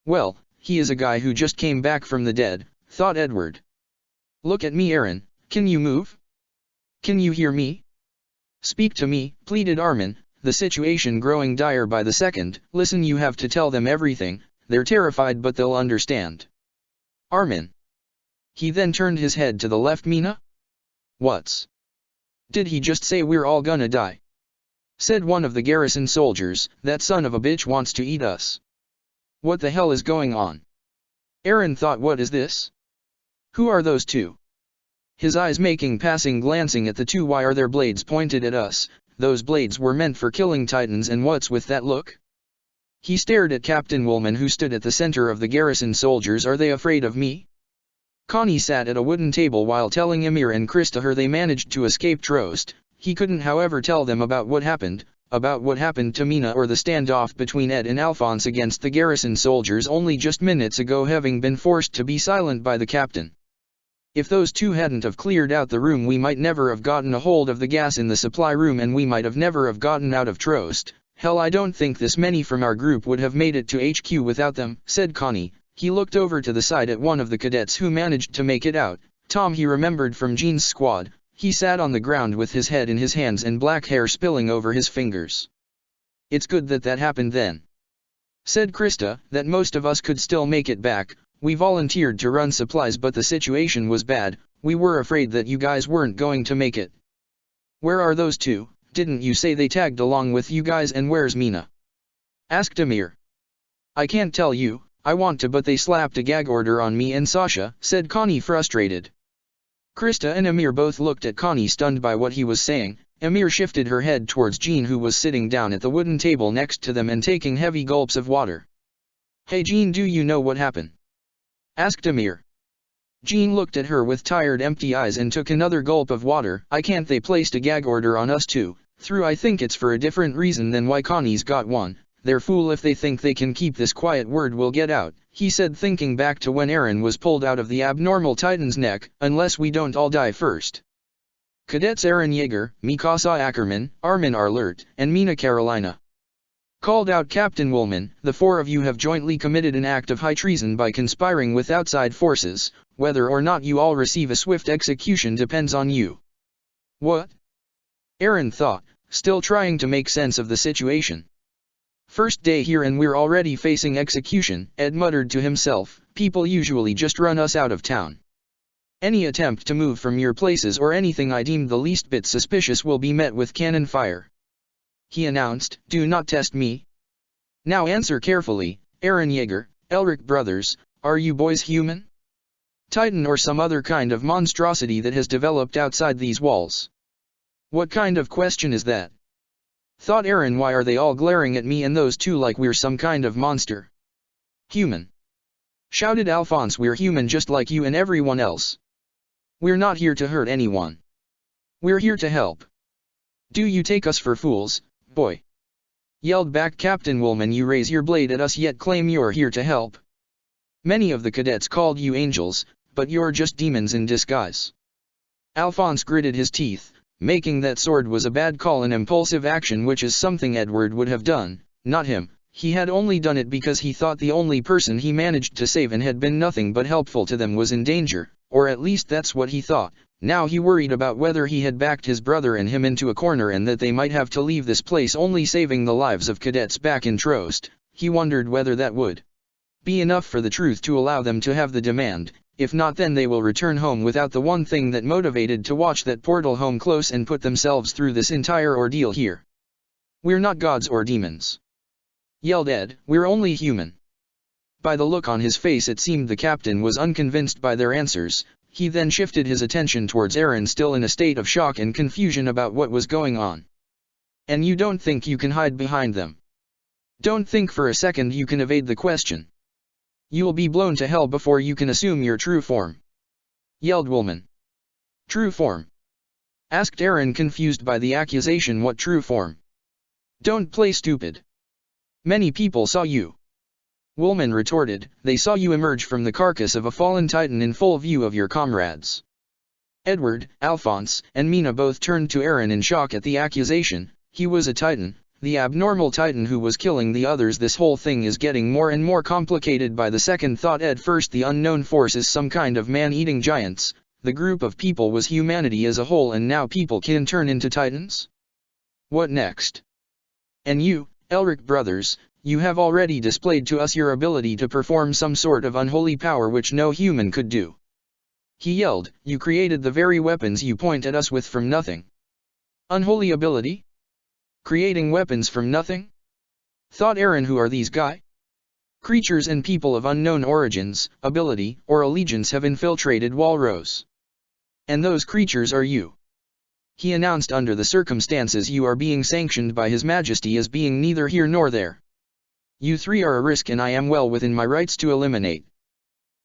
Well, he is a guy who just came back from the dead, thought Edward. Look at me, Eren. Can you move? Can you hear me? Speak to me, pleaded Armin, the situation growing dire by the second. Listen, you have to tell them everything. They're terrified, but they'll understand. Armin. He then turned his head to the left. Mina? What's? Did he just say we're all gonna die? Said one of the garrison soldiers. That son of a bitch wants to eat us. What the hell is going on? Eren thought, what is this? Who are those two? His eyes making passing glancing at the two. Why are their blades pointed at us? Those blades were meant for killing titans, and what's with that look? He stared at Captain Woolman, who stood at the center of the garrison soldiers. Are they afraid of me? Connie sat at a wooden table while telling Ymir and Krista how they managed to escape Trost. He couldn't however tell them about what happened to Mina or the standoff between Ed and Alphonse against the garrison soldiers only just minutes ago, having been forced to be silent by the captain. If those two hadn't have cleared out the room, we might never have gotten a hold of the gas in the supply room, and we might have never have gotten out of Trost. Hell, I don't think this many from our group would have made it to HQ without them, said Connie. He looked over to the side at one of the cadets who managed to make it out. Tom, he remembered from Jean's squad. He sat on the ground with his head in his hands and black hair spilling over his fingers. It's good that that happened then, said Krista, that most of us could still make it back. We volunteered to run supplies, but the situation was bad. We were afraid that you guys weren't going to make it. Where are those two? Didn't you say they tagged along with you guys? And where's Mina? Asked Ymir. I can't tell you, I want to, but they slapped a gag order on me and Sasha, said Connie, frustrated. Krista and Amir both looked at Connie, stunned by what he was saying. Amir shifted her head towards Jean, who was sitting down at the wooden table next to them and taking heavy gulps of water. Hey Jean, do you know what happened? Asked Amir. Jean looked at her with tired, empty eyes and took another gulp of water. I can't. They placed a gag order on us too. I think it's for a different reason than why Connie's got one. They're fool if they think they can keep this quiet. Word will get out, he said, thinking back to when Aaron was pulled out of the abnormal Titan's neck. Unless we don't all die first. Cadets Aaron Yeager, Mikasa Ackerman, Armin Arlert, and Mina Carolina. Called out Captain Woolman, the four of you have jointly committed an act of high treason by conspiring with outside forces. Whether or not you all receive a swift execution depends on you. What? Aaron thought, still trying to make sense of the situation. First day here and we're already facing execution, Ed muttered to himself. People usually just run us out of town. Any attempt to move from your places or anything I deem the least bit suspicious will be met with cannon fire. He announced. Do not test me. Now answer carefully, Aaron Yeager, Elric brothers, are you boys human? Titan or some other kind of monstrosity that has developed outside these walls? What kind of question is that? Thought Aaron. Why are they all glaring at me and those two like we're some kind of monster? Human. Shouted Alphonse. We're human just like you and everyone else. We're not here to hurt anyone. We're here to help. Do you take us for fools, boy? Yelled back Captain Woolman. You raise your blade at us yet claim you're here to help. Many of the cadets called you angels, but you're just demons in disguise. Alphonse gritted his teeth. Making that sword was a bad call, an impulsive action which is something Edward would have done, not him. He had only done it because he thought the only person he managed to save and had been nothing but helpful to them was in danger, or at least that's what he thought. Now he worried about whether he had backed his brother and him into a corner and that they might have to leave this place only saving the lives of cadets back in Trost. He wondered whether that would be enough for the truth to allow them to have the demand. If not, then they will return home without the one thing that motivated to watch that portal home close and put themselves through this entire ordeal here. We're not gods or demons. Yelled Ed, we're only human. By the look on his face it seemed the captain was unconvinced by their answers. He then shifted his attention towards Aaron, still in a state of shock and confusion about what was going on. And you don't think you can hide behind them? Don't think for a second you can evade the question. You'll be blown to hell before you can assume your true form. Yelled Woolman. True form? Asked Aaron, confused by the accusation. What true form? Don't play stupid. Many people saw you. Woolman retorted. They saw you emerge from the carcass of a fallen Titan in full view of your comrades. Edward, Alphonse, and Mina both turned to Aaron in shock at the accusation. He was a Titan. The abnormal Titan who was killing the others. This whole thing is getting more and more complicated by the second, thought Ed. First, the unknown force is some kind of man-eating giants. The group of people was humanity as a whole, and now people can turn into Titans? What next? And you, Elric brothers, you have already displayed to us your ability to perform some sort of unholy power which no human could do. He yelled. You created the very weapons you point at us with from nothing. Unholy ability? Creating weapons from nothing? Thought Aaron. Who are these guys? Creatures and people of unknown origins, ability, or allegiance have infiltrated Walrose. And those creatures are you. He announced. Under the circumstances you are being sanctioned by His Majesty as being neither here nor there. You three are a risk and I am well within my rights to eliminate.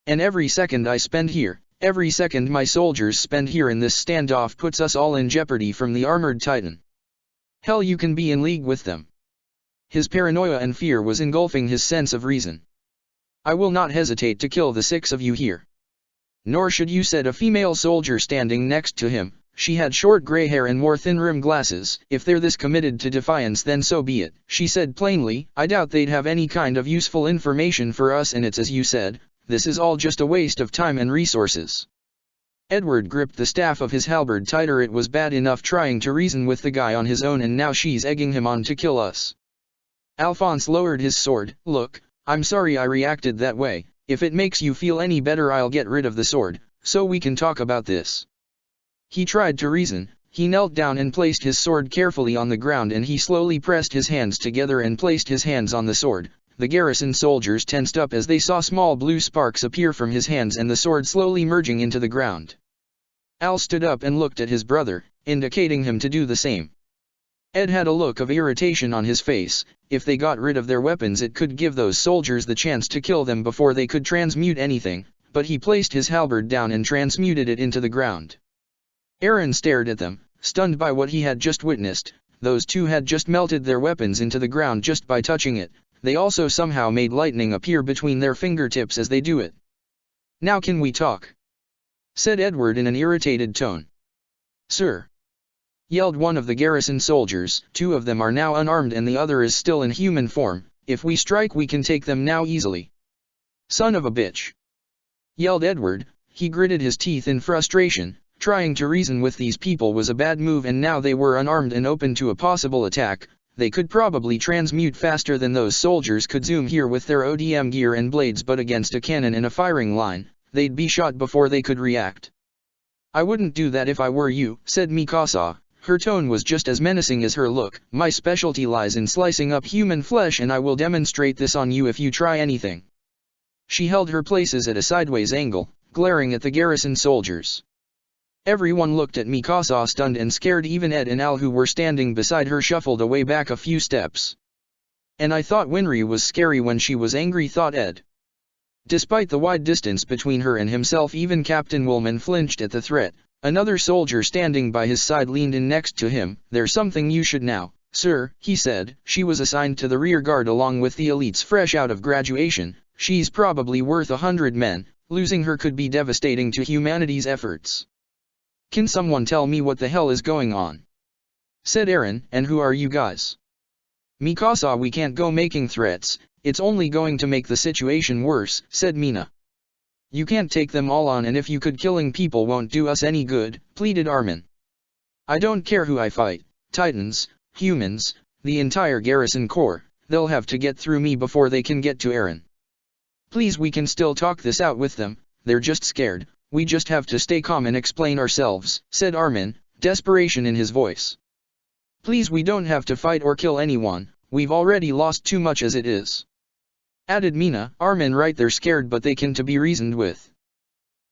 And every second I spend here, every second my soldiers spend here in this standoff puts us all in jeopardy from the armored Titan. Hell, you can be in league with them. His paranoia and fear was engulfing his sense of reason. I will not hesitate to kill the 6 of you here. Nor should you, said a female soldier standing next to him. She had short gray hair and wore thin-rimmed glasses. If they're this committed to defiance, then so be it, she said plainly. I doubt they'd have any kind of useful information for us, and it's as you said, this is all just a waste of time and resources. Edward gripped the staff of his halberd tighter. It was bad enough trying to reason with the guy on his own, and now she's egging him on to kill us. Alphonse lowered his sword. Look, I'm sorry I reacted that way. If it makes you feel any better, I'll get rid of the sword, so we can talk about this. He tried to reason. He knelt down and placed his sword carefully on the ground, and he slowly pressed his hands together and placed his hands on the sword. the garrison soldiers tensed up as they saw small blue sparks appear from his hands and the sword slowly merging into the ground. Al stood up and looked at his brother, indicating him to do the same. Ed had a look of irritation on his face. If they got rid of their weapons it could give those soldiers the chance to kill them before they could transmute anything, but he placed his halberd down and transmuted it into the ground. Aaron stared at them, stunned by what he had just witnessed. Those two had just melted their weapons into the ground just by touching it. They also somehow made lightning appear between their fingertips as they do it. "Now can we talk?" said Edward in an irritated tone. "Sir," yelled one of the garrison soldiers. "Two of them are now unarmed and the other is still in human form. If we strike we can take them now easily." "Son of a bitch!" yelled Edward. He gritted his teeth in frustration. Trying to reason with these people was a bad move, and now they were unarmed and open to a possible attack. They could probably transmute faster than those soldiers could zoom here with their ODM gear and blades, but against a cannon in a firing line, they'd be shot before they could react. "I wouldn't do that if I were you," said Mikasa. Her tone was just as menacing as her look. "My specialty lies in slicing up human flesh, and I will demonstrate this on you if you try anything." She held her places at a sideways angle, glaring at the garrison soldiers. Everyone looked at Mikasa stunned and scared. Even Ed and Al, who were standing beside her, shuffled away back a few steps. "And I thought Winry was scary when she was angry," thought Ed. Despite the wide distance between her and himself, even Captain Woolman flinched at the threat. Another soldier standing by his side leaned in next to him. "There's something you should know, sir," he said. "She was assigned to the rear guard along with the elites fresh out of graduation. She's probably worth 100 men. Losing her could be devastating to humanity's efforts." "Can someone tell me what the hell is going on?" said Aaron. "And who are you guys?" "Mikasa, we can't go making threats. It's only going to make the situation worse," said Mina. "You can't take them all on, and if you could, killing people won't do us any good," pleaded Armin. "I don't care who I fight, Titans, humans, the entire garrison corps, they'll have to get through me before they can get to Aaron. Please, we can still talk this out with them, they're just scared. We just have to stay calm and explain ourselves," said Armin, desperation in his voice. "Please, we don't have to fight or kill anyone, we've already lost too much as it is," added Mina. "Armin, right, they're scared but they can to be reasoned with."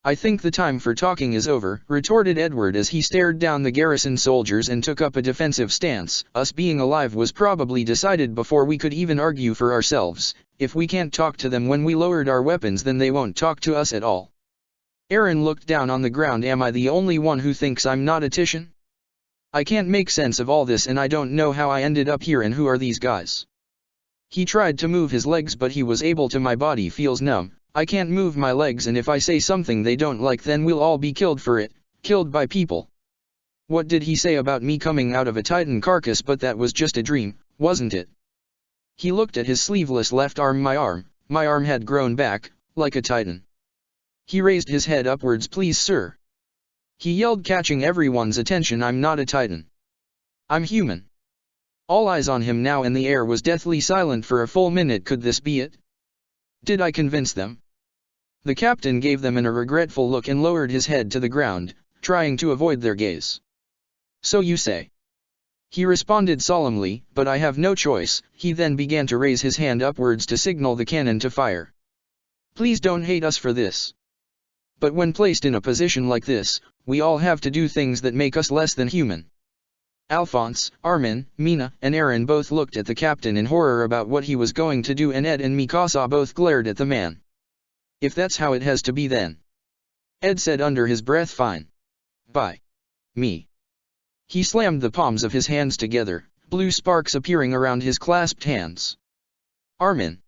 "I think the time for talking is over," retorted Edward as he stared down the garrison soldiers and took up a defensive stance. "Us being alive was probably decided before we could even argue for ourselves. If we can't talk to them when we lowered our weapons, then they won't talk to us at all." Aaron looked down on the ground. "Am I the only one who thinks I'm not a Titian? I can't make sense of all this, and I don't know how I ended up here, and who are these guys?" He tried to move his legs but he was able to. "My body feels numb. I can't move my legs, and if I say something they don't like then we'll all be killed for it, killed by people. What did he say about me coming out of a Titan carcass? But that was just a dream, wasn't it?" He looked at his sleeveless left arm. My arm had grown back, like a Titan. He raised his head upwards. "Please, sir," he yelled, catching everyone's attention. "I'm not a Titan. I'm human." All eyes on him now, and the air was deathly silent for a full minute. Could this be it? Did I convince them? The captain gave them a regretful look and lowered his head to the ground, trying to avoid their gaze. "So you say?" he responded solemnly, "but I have no choice." He then began to raise his hand upwards to signal the cannon to fire. "Please don't hate us for this. But when placed in a position like this, we all have to do things that make us less than human." Alphonse, Armin, Mina, and Aaron both looked at the captain in horror about what he was going to do, and Ed and Mikasa both glared at the man. "If that's how it has to be then," Ed said under his breath, "fine. By me." He slammed the palms of his hands together, blue sparks appearing around his clasped hands. "Armin,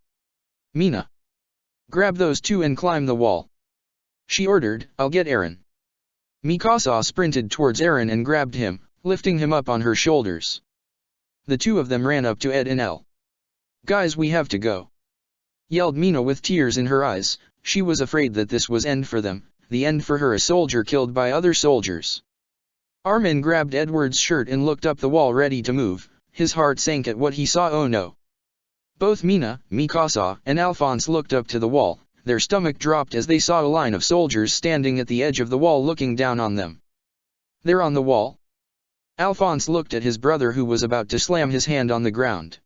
Mina, grab those two and climb the wall," she ordered. "I'll get Aaron." Mikasa sprinted towards Aaron and grabbed him, lifting him up on her shoulders. The two of them ran up to Ed and El. "Guys, we have to go," yelled Mina with tears in her eyes. She was afraid that this was end for them, the end for her, a soldier killed by other soldiers. Armin grabbed Edward's shirt and looked up the wall, ready to move. His heart sank at what he saw. Oh no. Both Mina, Mikasa, and Alphonse looked up to the wall. Their stomach dropped as they saw a line of soldiers standing at the edge of the wall looking down on them. "They're on the wall?" Alphonse looked at his brother, who was about to slam his hand on the ground.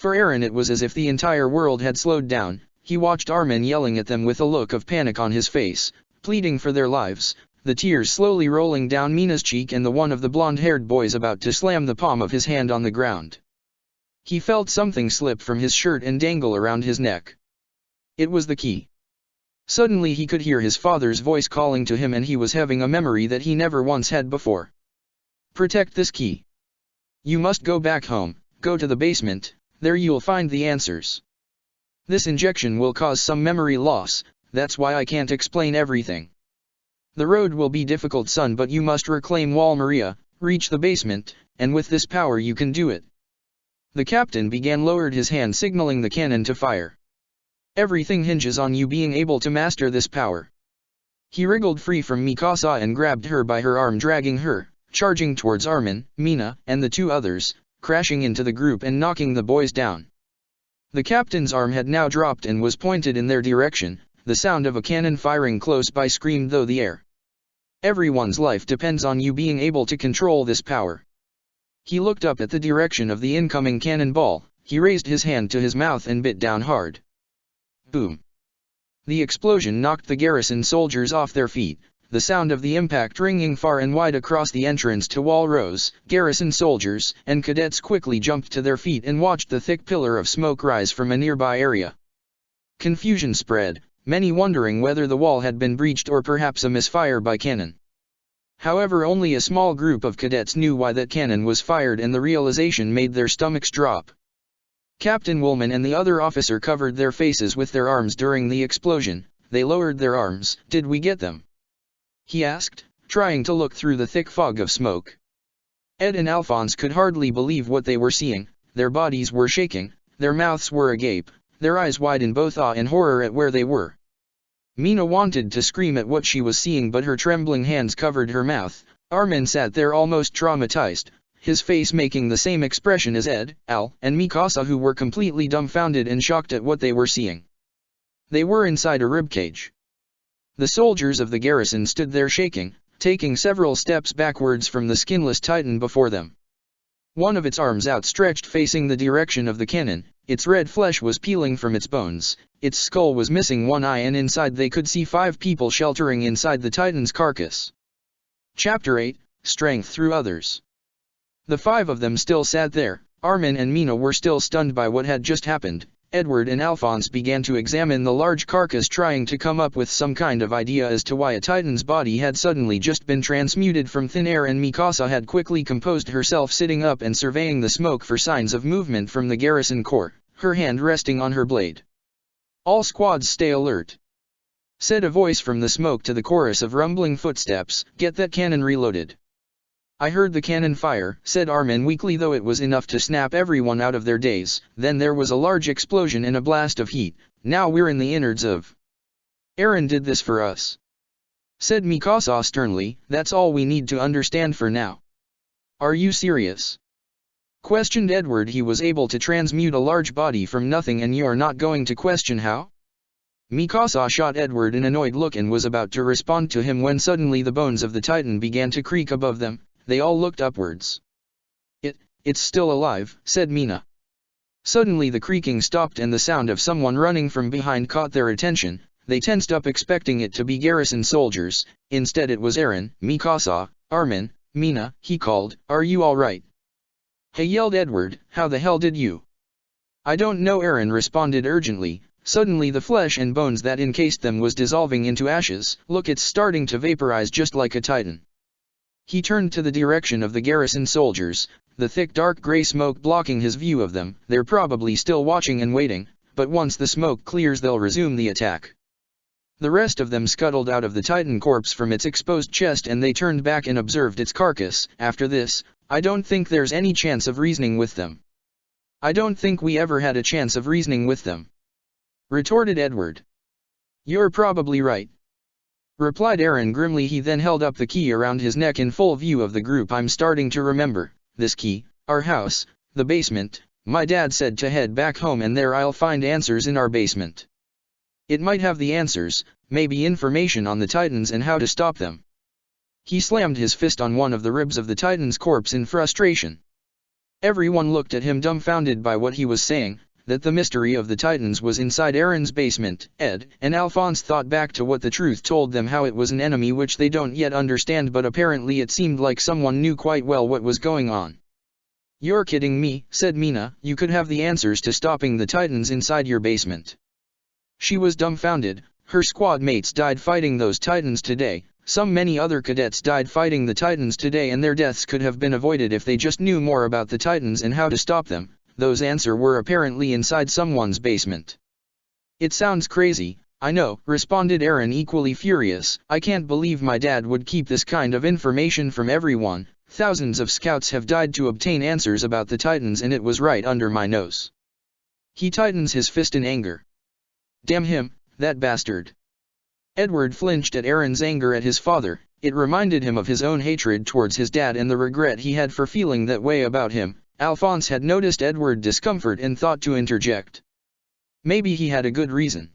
For Aaron it was as if the entire world had slowed down. He watched Armin yelling at them with a look of panic on his face, pleading for their lives, the tears slowly rolling down Mina's cheek and the one of the blonde-haired boys about to slam the palm of his hand on the ground. He felt something slip from his shirt and dangle around his neck. It was the key. Suddenly he could hear his father's voice calling to him, and he was having a memory that he never once had before. Protect this key. You must go back home, go to the basement, there you'll find the answers. This injection will cause some memory loss, that's why I can't explain everything. The road will be difficult, son, but you must reclaim Wall Maria, reach the basement, and with this power you can do it. The captain lowered his hand, signaling the cannon to fire. Everything hinges on you being able to master this power. He wriggled free from Mikasa and grabbed her by her arm, dragging her, charging towards Armin, Mina, and the two others, crashing into the group and knocking the boys down. The captain's arm had now dropped and was pointed in their direction. The sound of a cannon firing close by screamed through the air. Everyone's life depends on you being able to control this power. He looked up at the direction of the incoming cannonball. He raised his hand to his mouth and bit down hard. Boom! The explosion knocked the garrison soldiers off their feet, the sound of the impact ringing far and wide across the entrance to Wall rose. Garrison soldiers and cadets quickly jumped to their feet and watched the thick pillar of smoke rise from a nearby area. Confusion spread, many wondering whether the wall had been breached or perhaps a misfire by cannon. However, only a small group of cadets knew why that cannon was fired, and the realization made their stomachs drop. Captain Woolman and the other officer covered their faces with their arms during the explosion. They lowered their arms. Did we get them? He asked, trying to look through the thick fog of smoke. Ed and Alphonse could hardly believe what they were seeing. Their bodies were shaking, their mouths were agape, their eyes wide in both awe and horror at where they were. Mina wanted to scream at what she was seeing, but her trembling hands covered her mouth. Armin sat there almost traumatized, his face making the same expression as Ed, Al, and Mikasa, who were completely dumbfounded and shocked at what they were seeing. They were inside a ribcage. The soldiers of the garrison stood there shaking, taking several steps backwards from the skinless titan before them. One of its arms outstretched facing the direction of the cannon, its red flesh was peeling from its bones, its skull was missing one eye, and inside they could see 5 people sheltering inside the titan's carcass. Chapter 8, Strength Through Others. The 5 of them still sat there. Armin and Mina were still stunned by what had just happened. Edward and Alphonse began to examine the large carcass, trying to come up with some kind of idea as to why a titan's body had suddenly just been transmuted from thin air, and Mikasa had quickly composed herself, sitting up and surveying the smoke for signs of movement from the garrison corps, her hand resting on her blade. "All squads stay alert," said a voice from the smoke to the chorus of rumbling footsteps. "Get that cannon reloaded." "I heard the cannon fire," said Armin weakly, though it was enough to snap everyone out of their daze. Then there was a large explosion and a blast of heat. "Now we're in the innards of." "Aaron did this for us," said Mikasa sternly. "That's all we need to understand for now." "Are you serious?" questioned Edward. "He was able to transmute a large body from nothing, and you're not going to question how?" Mikasa shot Edward an annoyed look and was about to respond to him when suddenly the bones of the titan began to creak above them. They all looked upwards. It's still alive," said Mina. Suddenly the creaking stopped and the sound of someone running from behind caught their attention. They tensed up, expecting it to be garrison soldiers. Instead it was Aaron. "Mikasa, Armin, Mina," he called, "are you all right?" "Hey," yelled Edward, "how the hell did you?" "I don't know," Aaron responded urgently. Suddenly the flesh and bones that encased them was dissolving into ashes. "Look, it's starting to vaporize just like a titan." He turned to the direction of the garrison soldiers, the thick dark gray smoke blocking his view of them. "They're probably still watching and waiting, but once the smoke clears they'll resume the attack." The rest of them scuttled out of the titan corpse from its exposed chest, and they turned back and observed its carcass. "After this, I don't think there's any chance of reasoning with them." "I don't think we ever had a chance of reasoning with them," retorted Edward. "You're probably right," replied Aaron grimly. He then held up the key around his neck in full view of the group. "I'm starting to remember. This key, our house, the basement. My dad said to head back home and there I'll find answers in our basement. It might have the answers, maybe information on the titans and how to stop them." He slammed his fist on one of the ribs of the titan's corpse in frustration. Everyone looked at him dumbfounded by what he was saying, that the mystery of the Titans was inside Aaron's basement. Ed and Alphonse thought back to what the truth told them, how it was an enemy which they don't yet understand, but apparently it seemed like someone knew quite well what was going on. "You're kidding me," said Mina. "You could have the answers to stopping the Titans inside your basement." She was dumbfounded. Her squad mates died fighting those Titans today. Many other cadets died fighting the Titans today, and their deaths could have been avoided if they just knew more about the Titans and how to stop them. Those answers were apparently inside someone's basement. "It sounds crazy, I know," responded Aaron, equally furious. "I can't believe my dad would keep this kind of information from everyone. Thousands of scouts have died to obtain answers about the Titans, and it was right under my nose." He tightens his fist in anger. "Damn him, that bastard." Edward flinched at Aaron's anger at his father. It reminded him of his own hatred towards his dad and the regret he had for feeling that way about him. Alphonse had noticed Edward's discomfort and thought to interject. "Maybe he had a good reason,"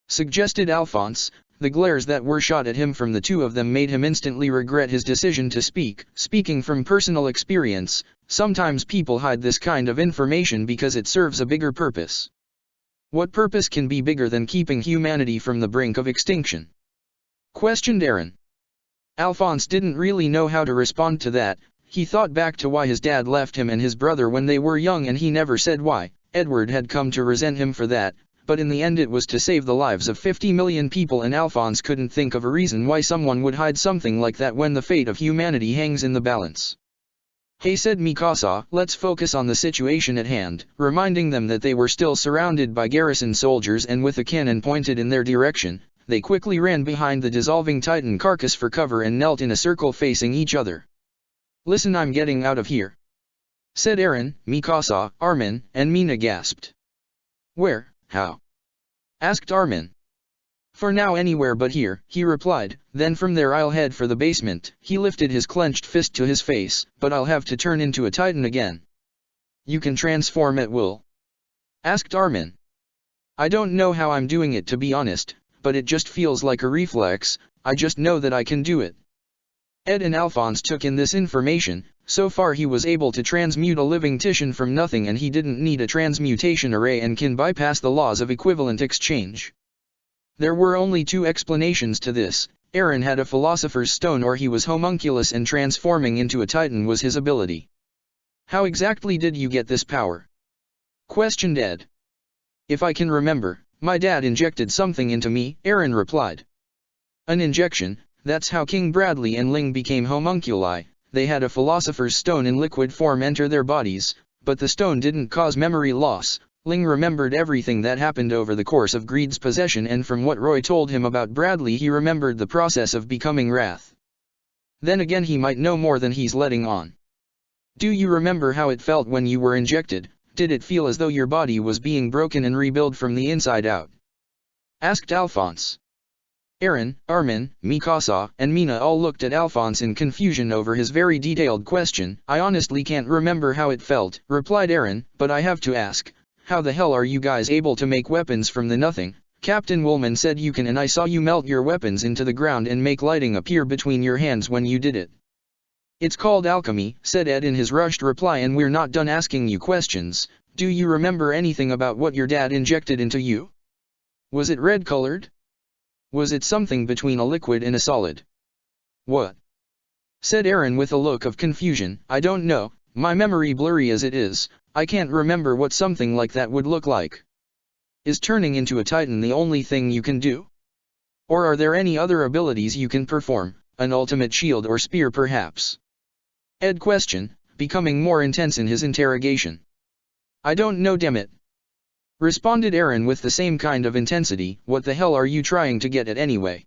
suggested Alphonse. The glares that were shot at him from the two of them made him instantly regret his decision to speak. Speaking from personal experience, sometimes people hide this kind of information because it serves a bigger purpose. What purpose can be bigger than keeping humanity from the brink of extinction? Questioned Aaron. Alphonse didn't really know how to respond to that. He thought back to why his dad left him and his brother when they were young, and he never said why. Edward had come to resent him for that, but in the end it was to save the lives of 50 million people, and Alphonse couldn't think of a reason why someone would hide something like that when the fate of humanity hangs in the balance. "Hey," said Mikasa, "let's focus on the situation at hand," reminding them that they were still surrounded by garrison soldiers, and with a cannon pointed in their direction, they quickly ran behind the dissolving Titan carcass for cover and knelt in a circle facing each other. "Listen, I'm getting out of here," said Aaron. Mikasa, Armin, and Mina gasped. "Where? How?" asked Armin. "For now anywhere but here," he replied. "Then from there I'll head for the basement." He lifted his clenched fist to his face. "But I'll have to turn into a Titan again." "You can transform at will?" asked Armin. "I don't know how I'm doing it, to be honest, but it just feels like a reflex. I just know that I can do it." Ed and Alphonse took in this information. So far he was able to transmute a living Titan from nothing, and he didn't need a transmutation array and can bypass the laws of equivalent exchange. There were only two explanations to this. Aaron had a philosopher's stone, or he was homunculus and transforming into a Titan was his ability. "How exactly did you get this power?" questioned Ed. "If I can remember, my dad injected something into me," Aaron replied. "An injection? That's how King Bradley and Ling became homunculi. They had a philosopher's stone in liquid form enter their bodies, but the stone didn't cause memory loss. Ling remembered everything that happened over the course of Greed's possession, and from what Roy told him about Bradley he remembered the process of becoming Wrath. Then again, he might know more than he's letting on." "Do you remember how it felt when you were injected? Did it feel as though your body was being broken and rebuilt from the inside out?" asked Alphonse. Aaron, Armin, Mikasa, and Mina all looked at Alphonse in confusion over his very detailed question. "I honestly can't remember how it felt," replied Aaron, "but I have to ask, how the hell are you guys able to make weapons from the nothing? Captain Woolman said you can, and I saw you melt your weapons into the ground and make lighting appear between your hands when you did it." "It's called alchemy," said Ed in his rushed reply, "and we're not done asking you questions. Do you remember anything about what your dad injected into you? Was it red-colored? Was it something between a liquid and a solid?" "What?" said Aaron with a look of confusion. "I don't know, my memory blurry as it is. I can't remember what something like that would look like." "Is turning into a Titan the only thing you can do? Or are there any other abilities you can perform, an ultimate shield or spear perhaps?" Ed questioned, becoming more intense in his interrogation. "I don't know, dammit," responded Aaron with the same kind of intensity. "What the hell are you trying to get at anyway?"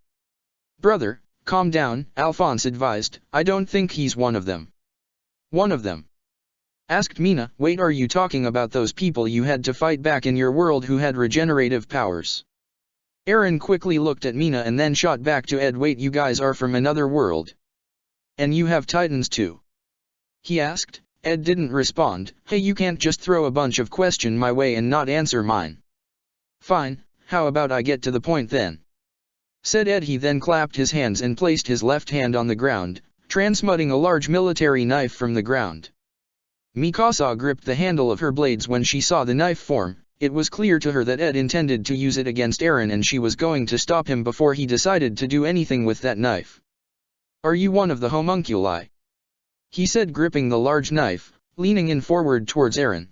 "Brother, calm down," Alphonse advised. "I don't think he's one of them." "One of them?" asked Mina. "Wait, are you talking about those people you had to fight back in your world who had regenerative powers?" Aaron quickly looked at Mina and then shot back to Ed. "Wait, you guys are from another world? And you have Titans too?" he asked. Ed didn't respond. "Hey, you can't just throw a bunch of questions my way and not answer mine." "Fine, how about I get to the point then?" said Ed. He then clapped his hands and placed his left hand on the ground, transmuting a large military knife from the ground. Mikasa gripped the handle of her blades when she saw the knife form. It was clear to her that Ed intended to use it against Eren and she was going to stop him before he decided to do anything with that knife. "Are you one of the homunculi?" he said, gripping the large knife, leaning in forward towards Eren.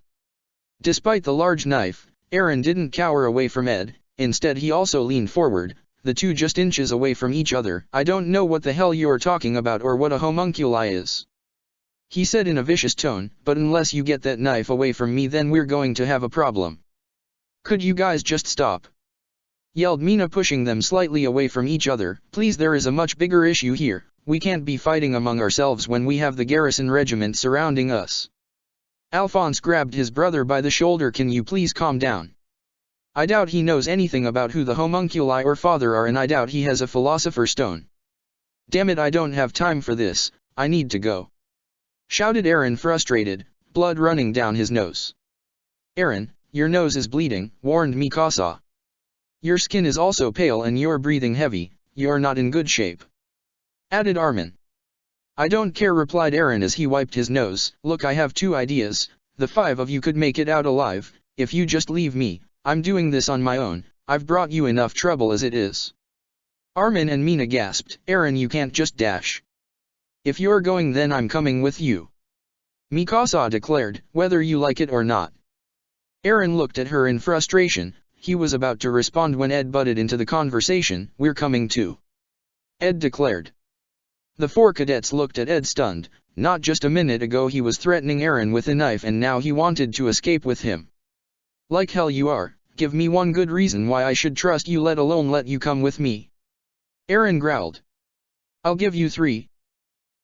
Despite the large knife, Eren didn't cower away from Ed, instead he also leaned forward, the two just inches away from each other. "I don't know what the hell you're talking about or what a homunculi is," he said in a vicious tone, "but unless you get that knife away from me then we're going to have a problem." "Could you guys just stop?" yelled Mina, pushing them slightly away from each other. "Please, there is a much bigger issue here. We can't be fighting among ourselves when we have the garrison regiment surrounding us." Alphonse grabbed his brother by the shoulder. "Can you please calm down? I doubt he knows anything about who the homunculi or father are, and I doubt he has a philosopher's stone." "Damn it, I don't have time for this, I need to go," shouted Eren, frustrated, blood running down his nose. "Eren, your nose is bleeding," warned Mikasa. "Your skin is also pale and you're breathing heavy, you're not in good shape," added Armin. "I don't care," replied Eren as he wiped his nose. "Look, I have two ideas. The five of you could make it out alive, if you just leave me. I'm doing this on my own, I've brought you enough trouble as it is." Armin and Mina gasped. "Eren, you can't just dash." "If you're going then I'm coming with you," Mikasa declared, "whether you like it or not." Eren looked at her in frustration. He was about to respond when Ed butted into the conversation. "We're coming too," Ed declared. The four cadets looked at Ed stunned. Not just a minute ago he was threatening Eren with a knife and now he wanted to escape with him. "Like hell you are. Give me one good reason why I should trust you, let alone let you come with me," Eren growled. "I'll give you three,"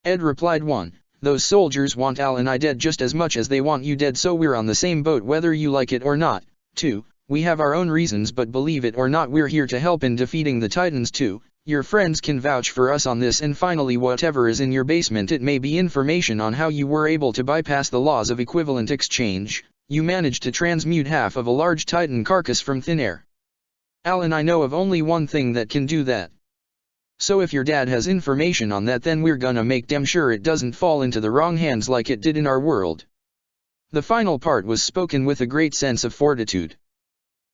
Ed replied. "One, those soldiers want Al and I dead just as much as they want you dead, so we're on the same boat whether you like it or not. Two, we have our own reasons, but believe it or not we're here to help in defeating the Titans too. Your friends can vouch for us on this. And finally, whatever is in your basement, it may be information on how you were able to bypass the laws of equivalent exchange. You managed to transmute half of a large Titan carcass from thin air. Al and I know of only one thing that can do that. So if your dad has information on that, then we're gonna make damn sure it doesn't fall into the wrong hands like it did in our world." The final part was spoken with a great sense of fortitude.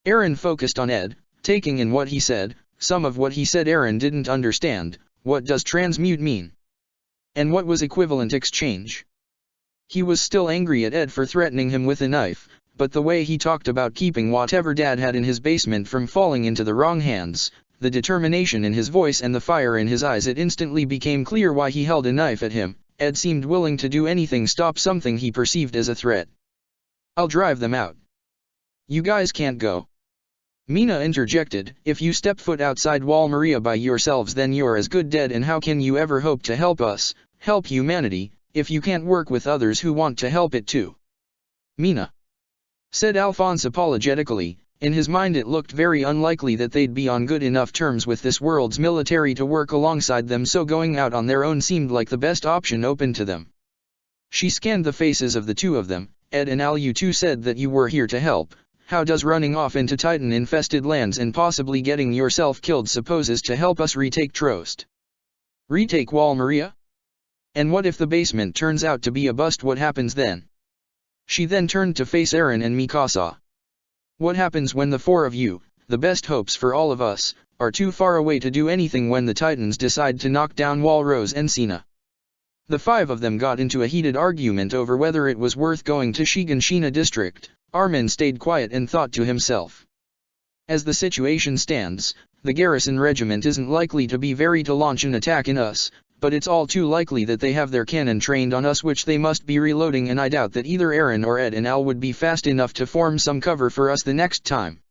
Eren focused on Ed, taking in what he said. Some of what he said Eren didn't understand. What does transmute mean? And what was equivalent exchange? He was still angry at Ed for threatening him with a knife, but the way he talked about keeping whatever Dad had in his basement from falling into the wrong hands, the determination in his voice and the fire in his eyes, it instantly became clear why he held a knife at him. Ed seemed willing to do anything, stop something he perceived as a threat. "I'll drive them out." "You guys can't go," Mina interjected. "If you step foot outside Wall Maria by yourselves then you're as good dead, and how can you ever hope to help us, help humanity, if you can't work with others who want to help it too?" "Mina," said Alphonse apologetically. In his mind it looked very unlikely that they'd be on good enough terms with this world's military to work alongside them, so going out on their own seemed like the best option open to them. She scanned the faces of the two of them. "Ed and Al, you two said that you were here to help. How does running off into Titan-infested lands and possibly getting yourself killed supposes to help us retake Trost? Retake Wall Maria? And what if the basement turns out to be a bust? What happens then?" She then turned to face Eren and Mikasa. "What happens when the four of you, the best hopes for all of us, are too far away to do anything when the Titans decide to knock down Wall Rose and Sina?" The five of them got into a heated argument over whether it was worth going to Shiganshina district. Armin stayed quiet and thought to himself. As the situation stands, the garrison regiment isn't likely to be very to launch an attack in us, but it's all too likely that they have their cannon trained on us, which they must be reloading, and I doubt that either Eren or Ed and Al would be fast enough to form some cover for us the next time.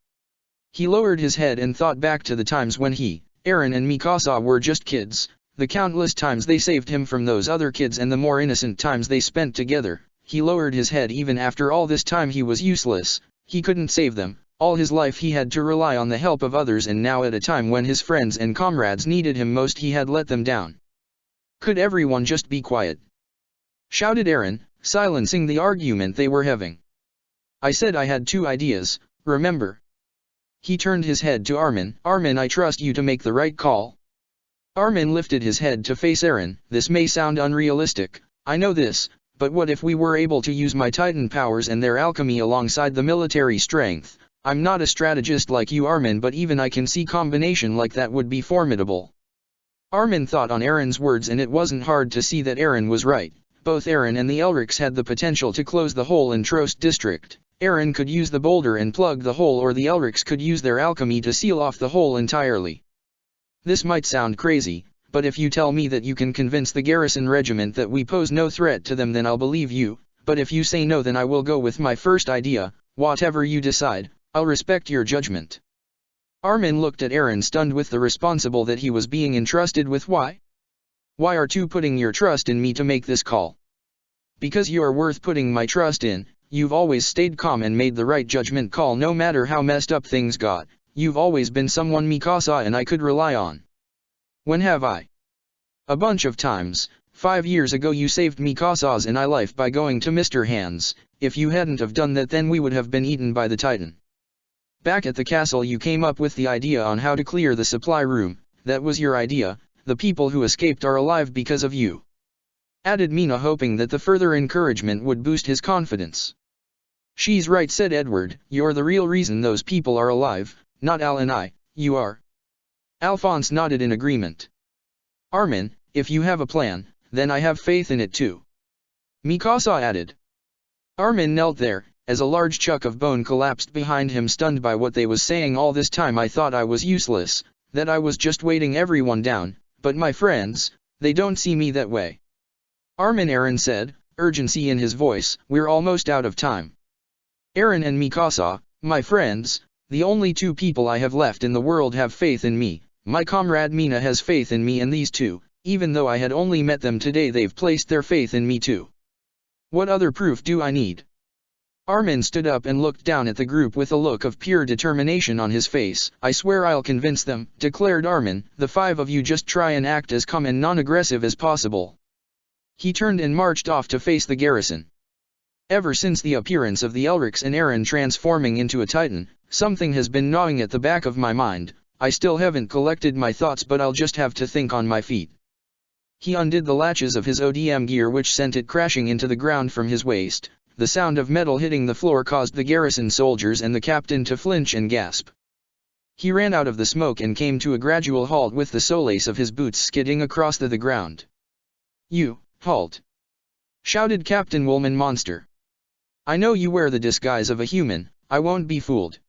He lowered his head and thought back to the times when he, Eren and Mikasa were just kids, the countless times they saved him from those other kids and the more innocent times they spent together. He lowered his head. Even after all this time he was useless, he couldn't save them. All his life he had to rely on the help of others, and now at a time when his friends and comrades needed him most he had let them down. "Could everyone just be quiet?" shouted Eren, silencing the argument they were having. "I said I had two ideas, remember?" He turned his head to Armin. "Armin, I trust you to make the right call." Armin lifted his head to face Eren. "This may sound unrealistic, I know this, but what if we were able to use my Titan powers and their alchemy alongside the military strength? I'm not a strategist like you, Armin, but even I can see combination like that would be formidable. Armin thought on Aaron's words, and it wasn't hard to see that Aaron was right. Both Aaron and the Elrics had the potential to close the hole in Trost district. Aaron could use the boulder and plug the hole, or the Elrics could use their alchemy to seal off the hole entirely. This might sound crazy, but if you tell me that you can convince the garrison regiment that we pose no threat to them, then I'll believe you, but if you say no, then I will go with my first idea. Whatever you decide, I'll respect your judgment. Armin looked at Aaron, stunned with the responsibility that he was being entrusted with. Why? Why are you putting your trust in me to make this call? Because you are worth putting my trust in. You've always stayed calm and made the right judgment call no matter how messed up things got. You've always been someone Mikasa and I could rely on. When have I? A bunch of times. 5 years ago you saved Mikasa's and I life by going to Mr. Hands. If you hadn't have done that, then we would have been eaten by the Titan. Back at the castle you came up with the idea on how to clear the supply room. That was your idea. The people who escaped are alive because of you. Added Mina, hoping that the further encouragement would boost his confidence. She's right, said Edward. You're the real reason those people are alive, not Al and I. You are. Alphonse nodded in agreement. Armin, if you have a plan, then I have faith in it too. Mikasa added. Armin knelt there, as a large chunk of bone collapsed behind him, stunned by what they was saying. All this time I thought I was useless, that I was just weighting everyone down, but my friends, they don't see me that way. Armin, Aaron said, urgency in his voice, we're almost out of time. Aaron and Mikasa, my friends, the only two people I have left in the world, have faith in me. My comrade Mina has faith in me, and these two, even though I had only met them today, they've placed their faith in me too. What other proof do I need? Armin stood up and looked down at the group with a look of pure determination on his face. I swear I'll convince them, declared Armin. The 5 of you just try and act as calm and non-aggressive as possible. He turned and marched off to face the garrison. Ever since the appearance of the Elrics and Aaron transforming into a Titan, something has been gnawing at the back of my mind. I still haven't collected my thoughts, but I'll just have to think on my feet. He undid the latches of his ODM gear, which sent it crashing into the ground from his waist. The sound of metal hitting the floor caused the garrison soldiers and the captain to flinch and gasp. He ran out of the smoke and came to a gradual halt with the solace of his boots skidding across the ground. You, halt! Shouted Captain Woolman Monster. I know you wear the disguise of a human, I won't be fooled.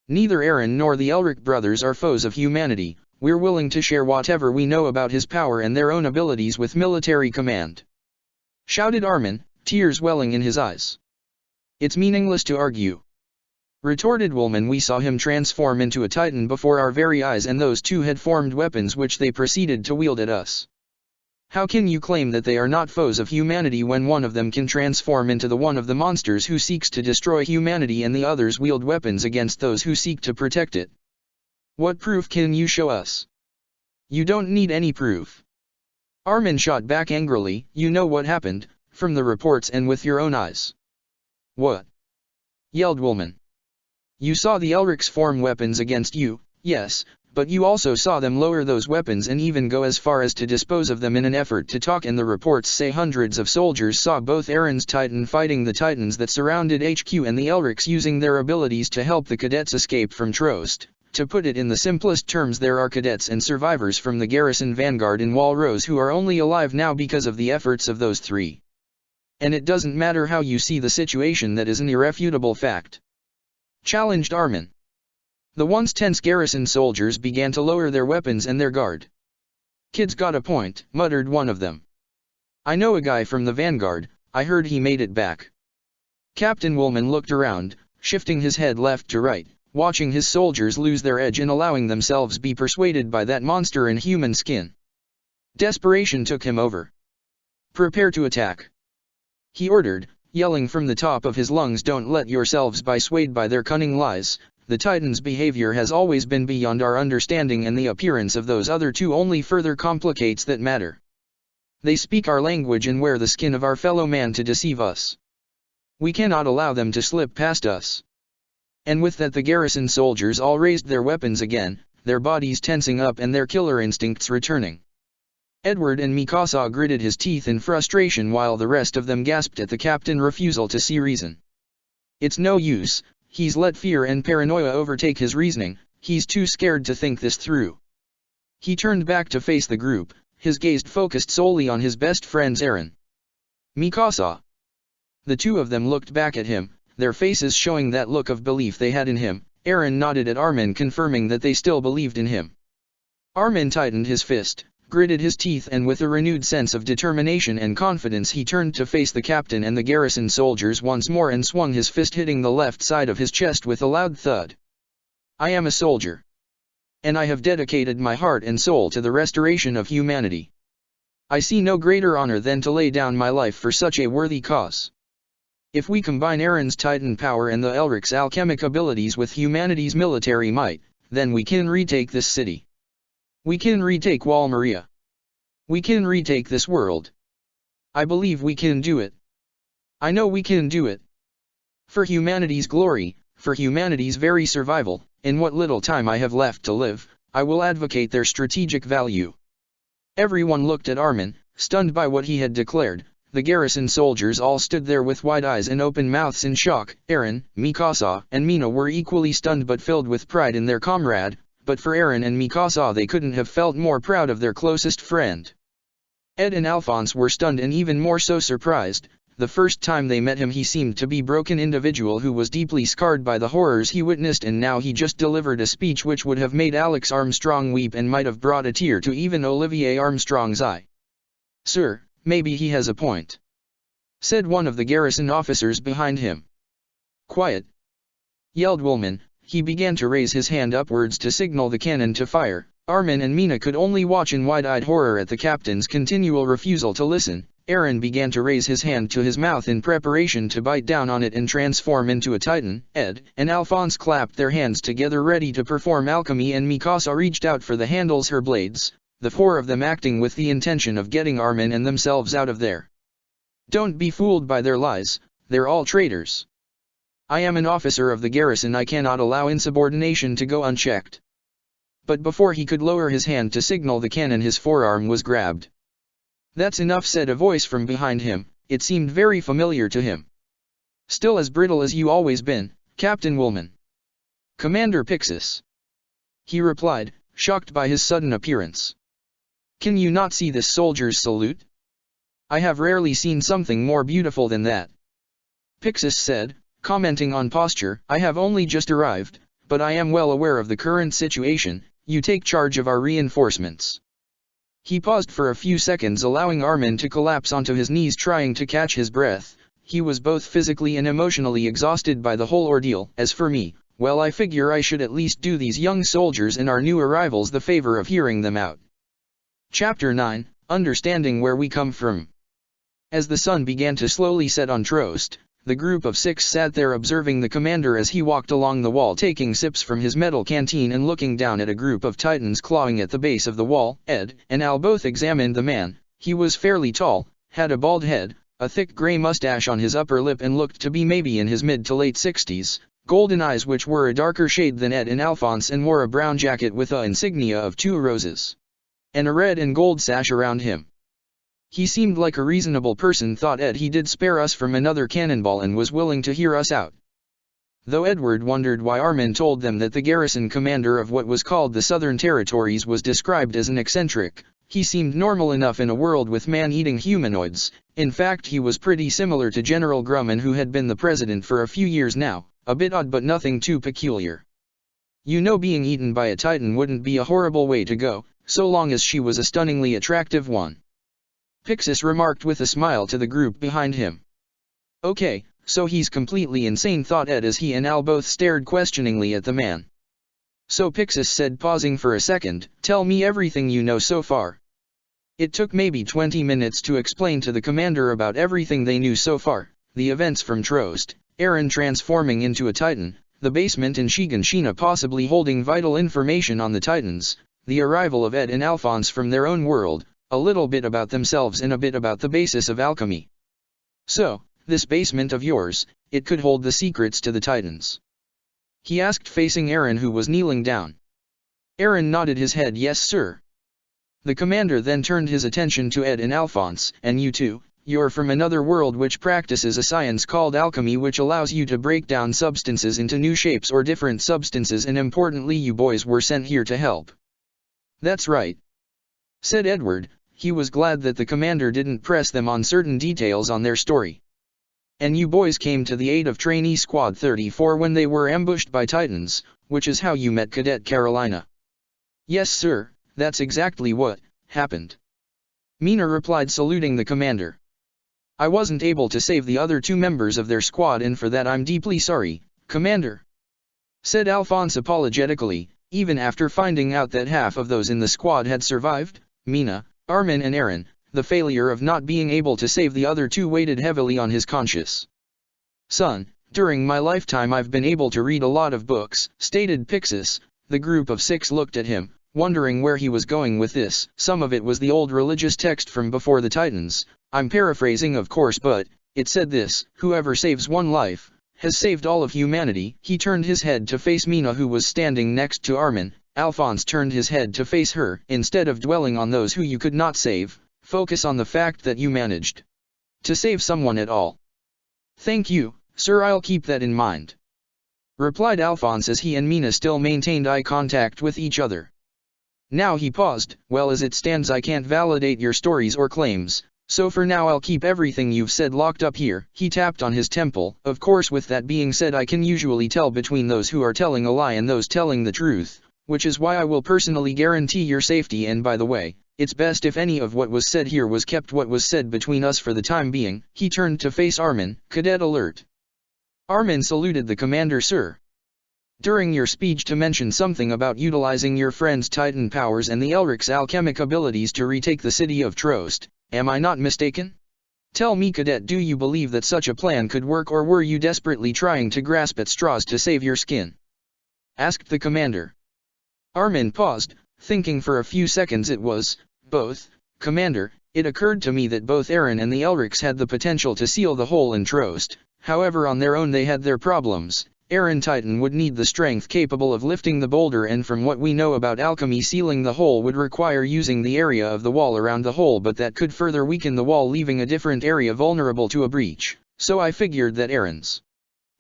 Neither Aaron nor the Elric brothers are foes of humanity. We're willing to share whatever we know about his power and their own abilities with military command. Shouted Armin, tears welling in his eyes. It's meaningless to argue. Retorted Woolman. We saw him transform into a Titan before our very eyes, and those two had formed weapons which they proceeded to wield at us. How can you claim that they are not foes of humanity when one of them can transform into the one of the monsters who seeks to destroy humanity and the others wield weapons against those who seek to protect it? What proof can you show us? You don't need any proof. Armin shot back angrily. You know what happened, from the reports and with your own eyes. What? Yelled Woolman. You saw the Elrics form weapons against you, yes, but you also saw them lower those weapons and even go as far as to dispose of them in an effort to talk, and the reports say hundreds of soldiers saw both Aaron's Titan fighting the Titans that surrounded HQ and the Elrics using their abilities to help the cadets escape from Trost. To put it in the simplest terms, there are cadets and survivors from the garrison vanguard in Walrose who are only alive now because of the efforts of those 3. And it doesn't matter how you see the situation, that is an irrefutable fact. Challenged Armin. The once tense garrison soldiers began to lower their weapons and their guard. Kid's got a point, muttered one of them. I know a guy from the vanguard, I heard he made it back. Captain Woolman looked around, shifting his head left to right, watching his soldiers lose their edge and allowing themselves be persuaded by that monster in human skin. Desperation took him over. Prepare to attack. He ordered, yelling from the top of his lungs, don't let yourselves be swayed by their cunning lies. The Titans' behavior has always been beyond our understanding, and the appearance of those other 2 only further complicates that matter. They speak our language and wear the skin of our fellow man to deceive us. We cannot allow them to slip past us. And with that the garrison soldiers all raised their weapons again, their bodies tensing up and their killer instincts returning. Edward and Mikasa gritted his teeth in frustration while the rest of them gasped at the captain's refusal to see reason. It's no use, he's let fear and paranoia overtake his reasoning, he's too scared to think this through. He turned back to face the group, his gaze focused solely on his best friend's Eren. Mikasa. The two of them looked back at him, their faces showing that look of belief they had in him. Eren nodded at Armin, confirming that they still believed in him. Armin tightened his fist, gritted his teeth, and with a renewed sense of determination and confidence he turned to face the captain and the garrison soldiers once more and swung his fist, hitting the left side of his chest with a loud thud. I am a soldier. And I have dedicated my heart and soul to the restoration of humanity. I see no greater honor than to lay down my life for such a worthy cause. If we combine Eren's Titan power and the Elric's alchemic abilities with humanity's military might, then we can retake this city. We can retake Wall Maria. We can retake this world. I believe we can do it. I know we can do it. For humanity's glory, for humanity's very survival, in what little time I have left to live, I will advocate their strategic value. Everyone looked at Armin, stunned by what he had declared. The garrison soldiers all stood there with wide eyes and open mouths in shock. Eren, Mikasa, and Mina were equally stunned but filled with pride in their comrade, but for Eren and Mikasa they couldn't have felt more proud of their closest friend. Ed and Alphonse were stunned and even more so surprised. The first time they met him he seemed to be a broken individual who was deeply scarred by the horrors he witnessed, and now he just delivered a speech which would have made Alex Armstrong weep and might have brought a tear to even Olivier Armstrong's eye. Sir, maybe he has a point, said one of the garrison officers behind him. Quiet, yelled Woolman. He began to raise his hand upwards to signal the cannon to fire. Armin and Mina could only watch in wide-eyed horror at the captain's continual refusal to listen. Eren began to raise his hand to his mouth in preparation to bite down on it and transform into a titan. Ed and Alphonse clapped their hands together ready to perform alchemy, and Mikasa reached out for the handles, her blades, the four of them acting with the intention of getting Armin and themselves out of there. Don't be fooled by their lies, they're all traitors. I am an officer of the garrison, I cannot allow insubordination to go unchecked. But before he could lower his hand to signal the cannon his forearm was grabbed. That's enough, said a voice from behind him. It seemed very familiar to him. Still as brittle as you always been, Captain Woolman. Commander Pixis. He replied, shocked by his sudden appearance. Can you not see this soldier's salute? I have rarely seen something more beautiful than that. Pixis said, commenting on posture. I have only just arrived, but I am well aware of the current situation. You take charge of our reinforcements. He paused for a few seconds, allowing Armin to collapse onto his knees, trying to catch his breath. He was both physically and emotionally exhausted by the whole ordeal. As for me, well, I figure I should at least do these young soldiers and our new arrivals the favor of hearing them out. Chapter 9, Understanding Where We Come From. As the sun began to slowly set on Trost, the group of 6 sat there observing the commander as he walked along the wall, taking sips from his metal canteen and looking down at a group of titans clawing at the base of the wall. Ed and Al both examined the man. He was fairly tall, had a bald head, a thick gray mustache on his upper lip, and looked to be maybe in his mid to late 60s, golden eyes which were a darker shade than Ed and Alphonse, and wore a brown jacket with a insignia of 2 roses, and a red and gold sash around him. He seemed like a reasonable person, thought Ed. He did spare us from another cannonball and was willing to hear us out. Though Edward wondered why Armin told them that the garrison commander of what was called the Southern Territories was described as an eccentric. He seemed normal enough in a world with man-eating humanoids. In fact, he was pretty similar to General Grumman, who had been the president for a few years now. A bit odd but nothing too peculiar. You know, being eaten by a titan wouldn't be a horrible way to go, so long as she was a stunningly attractive one. Pixis remarked with a smile to the group behind him. Okay, so he's completely insane, thought Ed as he and Al both stared questioningly at the man. So Pixis said, pausing for a second, tell me everything you know so far. It took maybe 20 minutes to explain to the commander about everything they knew so far, the events from Trost, Eren transforming into a titan, the basement in Shiganshina possibly holding vital information on the titans, the arrival of Ed and Alphonse from their own world, a little bit about themselves and a bit about the basis of alchemy. So, this basement of yours, it could hold the secrets to the titans? He asked, facing Eren, who was kneeling down. Eren nodded his head. Yes, sir. The commander then turned his attention to Ed and Alphonse. "And you two, you're from another world which practices a science called alchemy, which allows you to break down substances into new shapes or different substances, and importantly you boys were sent here to help." "That's right," said Edward. He was glad that the commander didn't press them on certain details on their story. "And you boys came to the aid of Trainee Squad 34 when they were ambushed by Titans, which is how you met Cadet Carolina." "Yes sir, that's exactly what happened," Mina replied, saluting the commander. "I wasn't able to save the other 2 members of their squad, and for that I'm deeply sorry, Commander," said Alphonse apologetically. Even after finding out that half of those in the squad had survived, Mina, Armin and Aaron, the failure of not being able to save the other 2 weighted heavily on his conscience. "Son, during my lifetime I've been able to read a lot of books," stated Pixis. The group of 6 looked at him, wondering where he was going with this. Some of it was the old religious text from before the Titans. I'm paraphrasing of course, but it said this: "Whoever saves one life, has saved all of humanity." He turned his head to face Mina, who was standing next to Armin. Alphonse turned his head to face her. "Instead of dwelling on those who you could not save, focus on the fact that you managed to save someone at all." "Thank you, sir, I'll keep that in mind," replied Alphonse as he and Mina still maintained eye contact with each other. Now he paused. "Well, as it stands I can't validate your stories or claims, so for now I'll keep everything you've said locked up here." He tapped on his temple. "Of course, with that being said, I can usually tell between those who are telling a lie and those telling the truth, which is why I will personally guarantee your safety. And by the way, it's best if any of what was said here was kept what was said between us for the time being." He turned to face Armin. "Cadet alert." Armin saluted the commander. "Sir, during your speech to mention something about utilizing your friend's Titan powers and the Elric's alchemic abilities to retake the city of Trost. Am I not mistaken? Tell me, Cadet, do you believe that such a plan could work, or were you desperately trying to grasp at straws to save your skin?" asked the commander. Armin paused, thinking for a few seconds. "It was both, Commander. It occurred to me that both Aaron and the Elrics had the potential to seal the hole in Trost. However, on their own they had their problems. Aaron Titan would need the strength capable of lifting the boulder, and from what we know about alchemy, sealing the hole would require using the area of the wall around the hole, but that could further weaken the wall, leaving a different area vulnerable to a breach. So I figured that Aaron's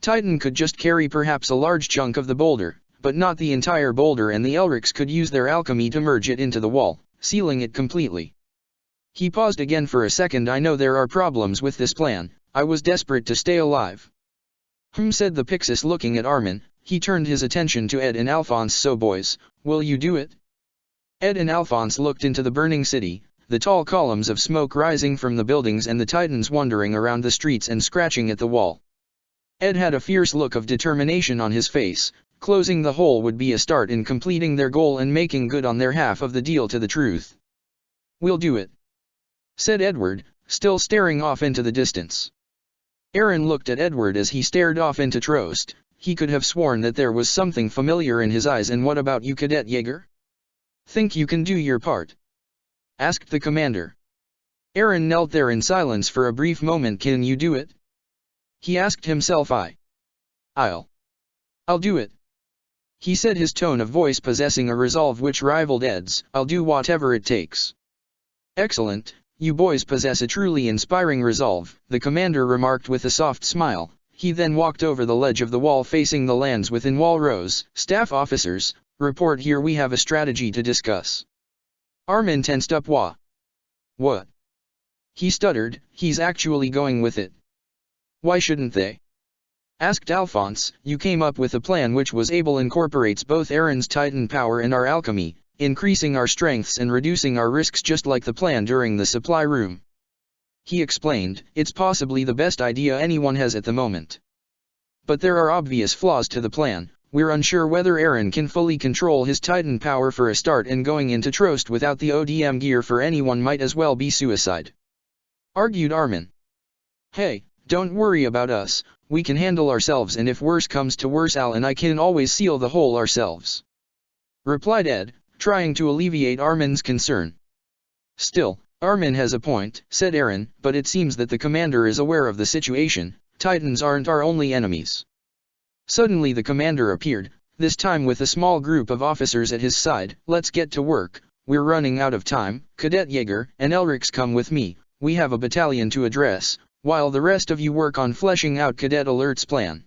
Titan could just carry perhaps a large chunk of the boulder, but not the entire boulder, and the Elrics could use their alchemy to merge it into the wall, sealing it completely." He paused again for a second. "I know there are problems with this plan. I was desperate to stay alive," said the Pixis, looking at Armin. He turned his attention to Ed and Alphonse. "So boys, will you do it?" Ed and Alphonse looked into the burning city, the tall columns of smoke rising from the buildings and the Titans wandering around the streets and scratching at the wall. Ed had a fierce look of determination on his face. Closing the hole would be a start in completing their goal and making good on their half of the deal to the truth. "We'll do it," said Edward, still staring off into the distance. Aaron looked at Edward as he stared off into Trost. He could have sworn that there was something familiar in his eyes. "And what about you, Cadet Jaeger? Think you can do your part?" asked the commander. Aaron knelt there in silence for a brief moment. "Can you do it?" he asked himself. I'll do it," he said, his tone of voice possessing a resolve which rivaled Ed's. "I'll do whatever it takes." "Excellent. You boys possess a truly inspiring resolve," the commander remarked with a soft smile. He then walked over the ledge of the wall facing the lands within wall rows. "Staff officers, report here. We have a strategy to discuss." Armin tensed up. What? He stuttered. "He's actually going with it." "Why shouldn't they?" asked Alphonse. "You came up with a plan which was able incorporates both Aaron's Titan power and our alchemy, increasing our strengths and reducing our risks, just like the plan during the supply room," he explained. "It's possibly the best idea anyone has at the moment. But there are obvious flaws to the plan. We're unsure whether Aaron can fully control his Titan power for a start, and going into Trost without the ODM gear for anyone might as well be suicide," argued Armin. "Hey, don't worry about us. We can handle ourselves, and if worse comes to worse, Al and I can always seal the hole ourselves," replied Ed, trying to alleviate Armin's concern. "Still, Armin has a point," said Aaron, "but it seems that the commander is aware of the situation. Titans aren't our only enemies." Suddenly the commander appeared, this time with a small group of officers at his side. "Let's get to work. we're running out of time. Cadet Jaeger and Elrix, come with me, we have a battalion to address, while the rest of you work on fleshing out Cadet Alert's plan.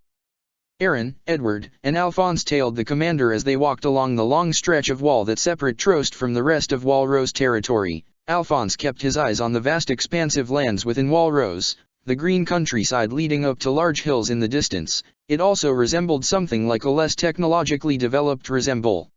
Aaron, Edward, and Alphonse tailed the commander as they walked along the long stretch of wall that separated Trost from the rest of Walrose territory. Alphonse kept his eyes on the vast expansive lands within Walrose, the green countryside leading up to large hills in the distance. It also resembled something like a less technologically developed resemble.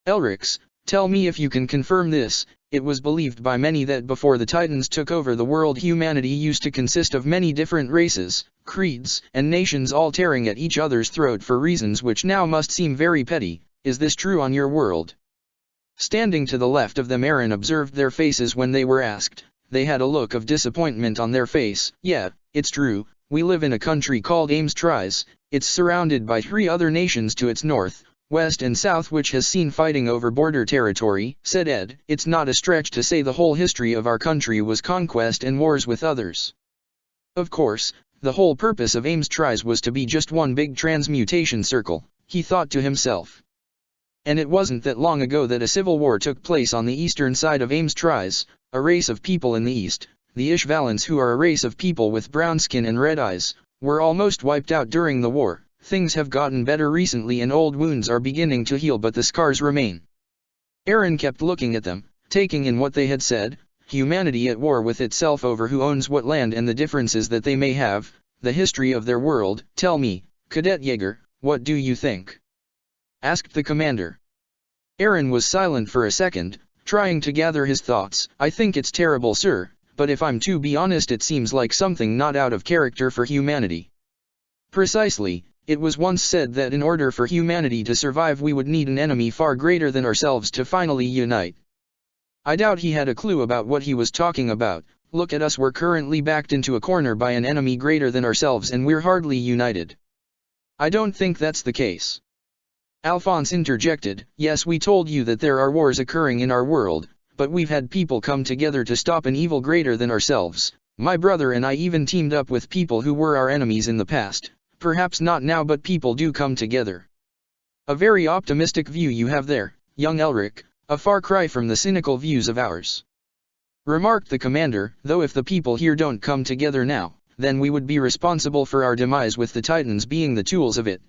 Elrix, tell me if you can confirm this. It was believed by many that before the Titans took over the world, humanity used to consist of many different races, creeds, and nations, all tearing at each other's throat for reasons which now must seem very petty. Is this true on your world? Standing to the left of them, Aaron observed their faces when they were asked. They had a look of disappointment on their face. Yeah, it's true. We live in a country called Amestrise. It's surrounded by 3 other nations to its north, west and south, which has seen fighting over border territory, said Ed. It's not a stretch to say the whole history of our country was conquest and wars with others. Of course, the whole purpose of Amestrise was to be just one big transmutation circle, he thought to himself. And it wasn't that long ago that a civil war took place on the eastern side of Amestrise. A race of people in the east, the Ishvalans, who are a race of people with brown skin and red eyes, were almost wiped out during the war. Things have gotten better recently and old wounds are beginning to heal, but the scars remain. Aaron kept looking at them, taking in what they had said. Humanity at war with itself over who owns what land and the differences that they may have, the history of their world. Tell me, Cadet Jaeger, what do you think? Asked the commander. Aaron was silent for a second, trying to gather his thoughts. I think it's terrible, sir, but if I'm to be honest, it seems like something not out of character for humanity. Precisely, it was once said that in order for humanity to survive we would need an enemy far greater than ourselves to finally unite. I doubt he had a clue about what he was talking about. Look at us, we're currently backed into a corner by an enemy greater than ourselves and we're hardly united. I don't think that's the case. Alphonse interjected. Yes, we told you that there are wars occurring in our world, but we've had people come together to stop an evil greater than ourselves. My brother and I even teamed up with people who were our enemies in the past. Perhaps not now, but people do come together. A very optimistic view you have there, young Elric, a far cry from the cynical views of ours. Remarked the commander, though if the people here don't come together now, then we would be responsible for our demise, with the Titans being the tools of it.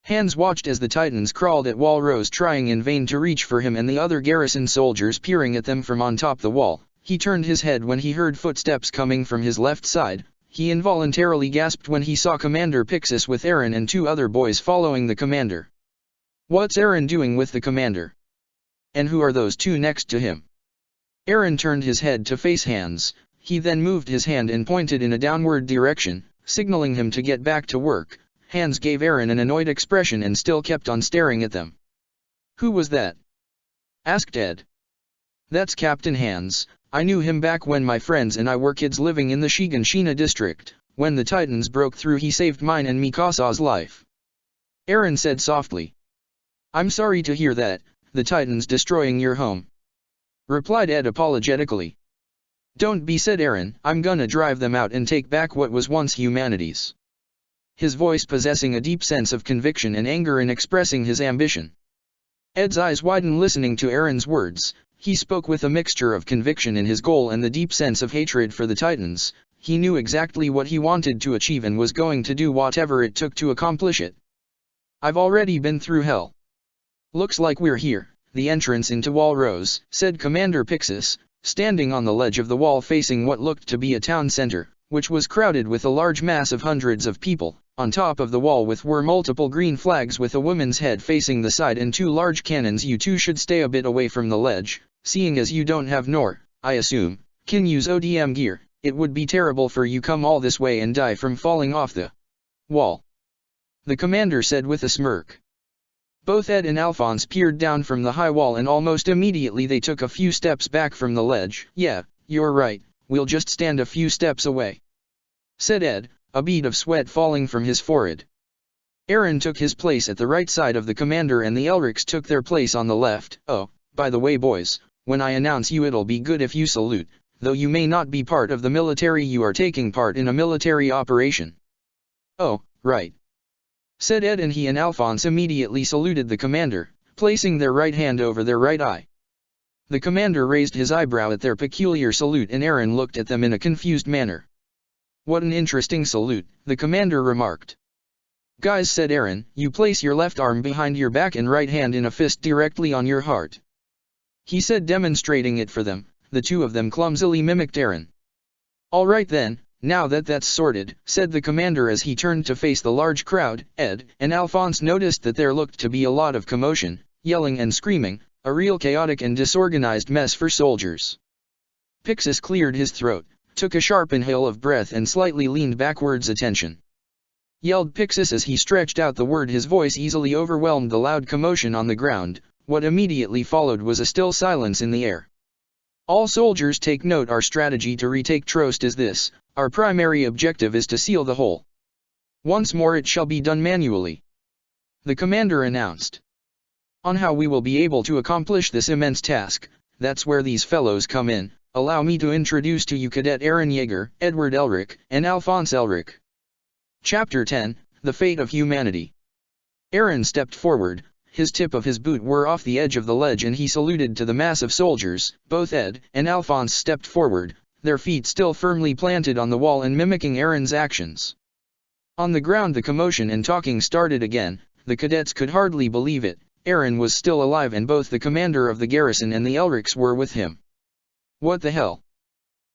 Hans watched as the Titans crawled at Walrose, trying in vain to reach for him and the other garrison soldiers peering at them from on top the wall. He turned his head when he heard footsteps coming from his left side. He involuntarily gasped when he saw Commander Pixis with Aaron and 2 other boys following the commander. What's Aaron doing with the commander? And who are those 2 next to him? Aaron turned his head to face Hans. He then moved his hand and pointed in a downward direction, signaling him to get back to work. Hans gave Aaron an annoyed expression and still kept on staring at them. Who was that? Asked Ed. That's Captain Hans. I knew him back when my friends and I were kids living in the Shiganshina district. When the Titans broke through, he saved mine and Mikasa's life. Aaron said softly. I'm sorry to hear that, the Titans destroying your home. Replied Ed apologetically. Don't be, said Aaron. I'm gonna drive them out and take back what was once humanity's. His voice possessing a deep sense of conviction and anger in expressing his ambition. Ed's eyes widened listening to Aaron's words. He spoke with a mixture of conviction in his goal and the deep sense of hatred for the Titans. He knew exactly what he wanted to achieve and was going to do whatever it took to accomplish it. I've already been through hell. Looks like we're here, the entrance into Walrose, said Commander Pixis, standing on the ledge of the wall facing what looked to be a town center, which was crowded with a large mass of hundreds of people. On top of the wall were multiple green flags with a woman's head facing the side and 2 large cannons. You 2 should stay a bit away from the ledge, seeing as you don't have nor, I assume, can use ODM gear. It would be terrible for you come all this way and die from falling off the wall. The commander said with a smirk. Both Ed and Alphonse peered down from the high wall and almost immediately they took a few steps back from the ledge. Yeah, you're right, we'll just stand a few steps away, said Ed, a bead of sweat falling from his forehead. Aaron took his place at the right side of the commander and the Elrics took their place on the left. Oh, by the way boys, when I announce you it'll be good if you salute, though you may not be part of the military, you are taking part in a military operation. Oh, right, said Ed, and he and Alphonse immediately saluted the commander, placing their right hand over their right eye. The commander raised his eyebrow at their peculiar salute and Aaron looked at them in a confused manner. "What an interesting salute," the commander remarked. "Guys," said Aaron, "you place your left arm behind your back and right hand in a fist directly on your heart." He said, demonstrating it for them. The two of them clumsily mimicked Aaron. "All right then, now that that's sorted," said the commander as he turned to face the large crowd. Ed and Alphonse noticed that there looked to be a lot of commotion, yelling and screaming, a real chaotic and disorganized mess for soldiers. Pixis cleared his throat, took a sharp inhale of breath and slightly leaned backwards. "Attention!" yelled Pixis as he stretched out the word. His voice easily overwhelmed the loud commotion on the ground. What immediately followed was a still silence in the air. "All soldiers take note. Our strategy to retake Trost is this. Our primary objective is to seal the hole. Once more it shall be done manually," the commander announced. "On how we will be able to accomplish this immense task, that's where these fellows come in. Allow me to introduce to you Cadet Aaron Yeager, Edward Elric, and Alphonse Elric." Chapter 10, The Fate of Humanity. Aaron stepped forward, his tip of his boot were off the edge of the ledge and he saluted to the mass of soldiers. Both Ed and Alphonse stepped forward, their feet still firmly planted on the wall and mimicking Aaron's actions. On the ground the commotion and talking started again. The cadets could hardly believe it. Aaron was still alive and both the commander of the garrison and the Elrics were with him. "What the hell?"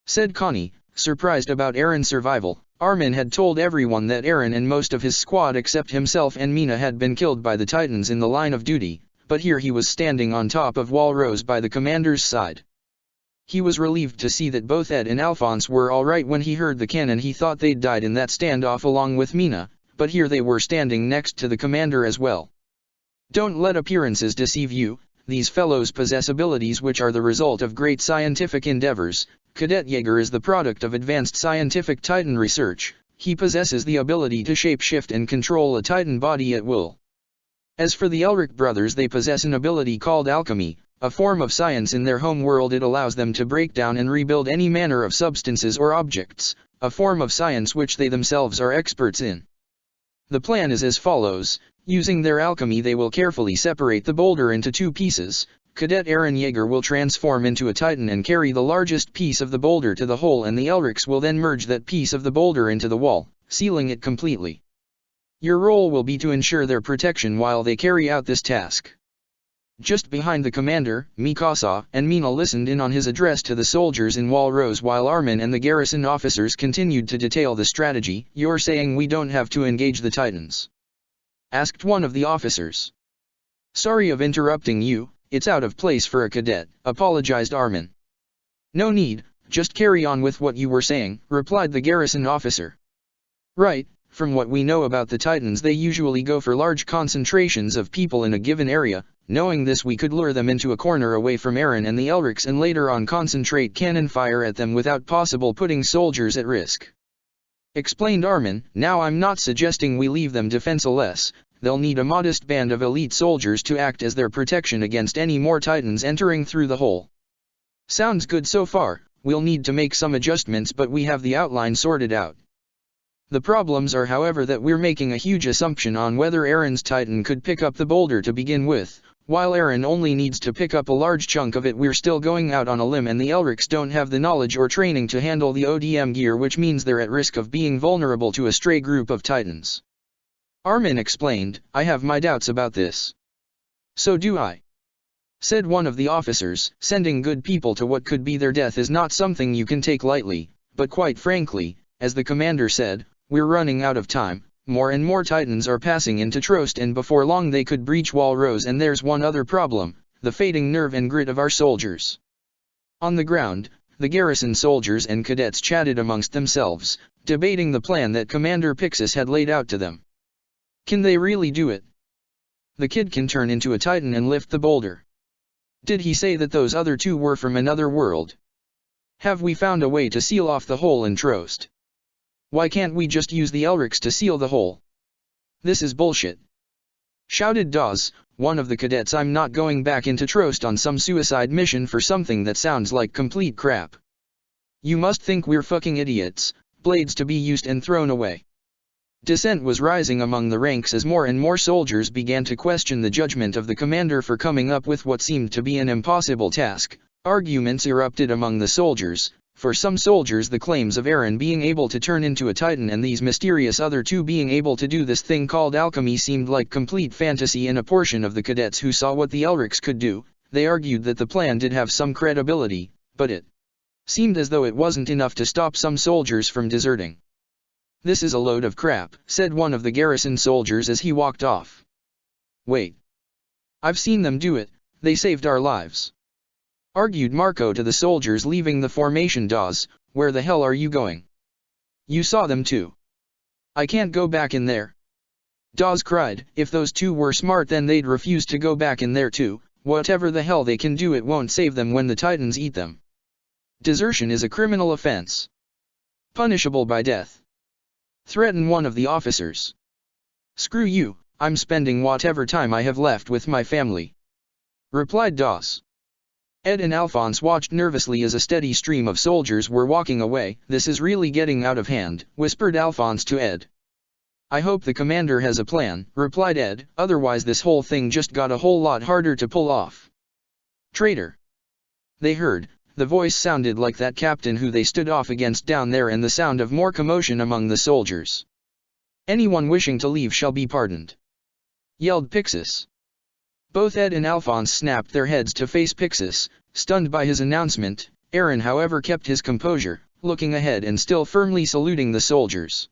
said Connie, surprised about Aaron's survival. Armin had told everyone that Aaron and most of his squad except himself and Mina had been killed by the Titans in the line of duty, but here he was standing on top of Walrose by the commander's side. He was relieved to see that both Ed and Alphonse were alright. When he heard the cannon he thought they'd died in that standoff along with Mina, but here they were standing next to the commander as well. "Don't let appearances deceive you, these fellows possess abilities which are the result of great scientific endeavors. Cadet Yeager is the product of advanced scientific Titan research. He possesses the ability to shapeshift and control a Titan body at will. As for the Elric brothers, they possess an ability called alchemy, a form of science in their home world. It allows them to break down and rebuild any manner of substances or objects, a form of science which they themselves are experts in. The plan is as follows. Using their alchemy they will carefully separate the boulder into two pieces. Cadet Aaron Yeager will transform into a Titan and carry the largest piece of the boulder to the hole, and the Elrics will then merge that piece of the boulder into the wall, sealing it completely. Your role will be to ensure their protection while they carry out this task." Just behind the commander, Mikasa and Mina listened in on his address to the soldiers in Walrose while Armin and the garrison officers continued to detail the strategy. "You're saying we don't have to engage the Titans?" asked one of the officers. "Sorry of interrupting you. It's out of place for a cadet," apologized Armin. "No need, just carry on with what you were saying," replied the garrison officer. "Right, from what we know about the Titans they usually go for large concentrations of people in a given area. Knowing this we could lure them into a corner away from Aaron and the Elrics and later on concentrate cannon fire at them without possible putting soldiers at risk," explained Armin. "Now I'm not suggesting we leave them defenseless. They'll need a modest band of elite soldiers to act as their protection against any more Titans entering through the hole." "Sounds good so far. We'll need to make some adjustments but we have the outline sorted out. The problems are however that we're making a huge assumption on whether Aaron's Titan could pick up the boulder to begin with. While Aaron only needs to pick up a large chunk of it, we're still going out on a limb and the Elrics don't have the knowledge or training to handle the ODM gear, which means they're at risk of being vulnerable to a stray group of Titans." Armin explained. "I have my doubts about this." "So do I," said one of the officers. "Sending good people to what could be their death is not something you can take lightly, but quite frankly, as the commander said, we're running out of time. More and more Titans are passing into Trost and before long they could breach Walrose, and there's one other problem, the fading nerve and grit of our soldiers." On the ground, the garrison soldiers and cadets chatted amongst themselves, debating the plan that Commander Pixis had laid out to them. Can they really do it? The kid can turn into a Titan and lift the boulder. Did he say that those other two were from another world? Have we found a way to seal off the hole in Trost? Why can't we just use the Elrics to seal the hole? This is bullshit," shouted Dawes, one of the cadets. "I'm not going back into Trost on some suicide mission for something that sounds like complete crap. You must think we're fucking idiots, blades to be used and thrown away." Dissent was rising among the ranks as more and more soldiers began to question the judgment of the commander for coming up with what seemed to be an impossible task. Arguments erupted among the soldiers. For some soldiers, the claims of Eren being able to turn into a titan and these mysterious other two being able to do this thing called alchemy seemed like complete fantasy, and a portion of the cadets who saw what the Elrics could do, they argued that the plan did have some credibility, but it seemed as though it wasn't enough to stop some soldiers from deserting. "This is a load of crap," said one of the garrison soldiers as he walked off. "Wait. I've seen them do it, they saved our lives," argued Marco to the soldiers leaving the formation. "Dawes, where the hell are you going? You saw them too." "I can't go back in there," Dawes cried. "If those two were smart then they'd refuse to go back in there too. Whatever the hell they can do, it won't save them when the Titans eat them. Desertion is a criminal offense, punishable by death," threatened one of the officers. "Screw you, I'm spending whatever time I have left with my family," replied Dawes. Ed and Alphonse watched nervously as a steady stream of soldiers were walking away. "This is really getting out of hand," whispered Alphonse to Ed. "I hope the commander has a plan," replied Ed, "otherwise this whole thing just got a whole lot harder to pull off." "Traitor!" they heard. The voice sounded like that captain who they stood off against down there, and the sound of more commotion among the soldiers. "Anyone wishing to leave shall be pardoned," yelled Pixis. Both Ed and Alphonse snapped their heads to face Pixis, stunned by his announcement. Eren, however, kept his composure, looking ahead and still firmly saluting the soldiers.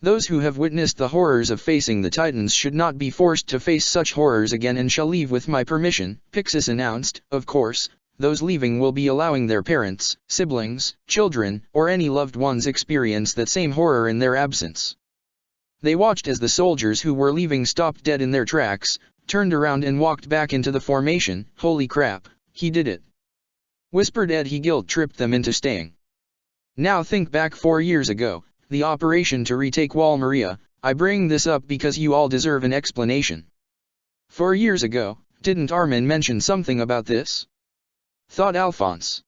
"Those who have witnessed the horrors of facing the Titans should not be forced to face such horrors again and shall leave with my permission," Pixis announced. "Of course, those leaving will be allowing their parents, siblings, children, or any loved ones experience that same horror in their absence." They watched as the soldiers who were leaving stopped dead in their tracks, turned around and walked back into the formation. "Holy crap, he did it," whispered Ed. "He guilt-tripped them into staying." "Now think back 4 years ago, the operation to retake Wall Maria. I bring this up because you all deserve an explanation. 4 years ago, didn't Armin mention something about this?" thought Alphonse.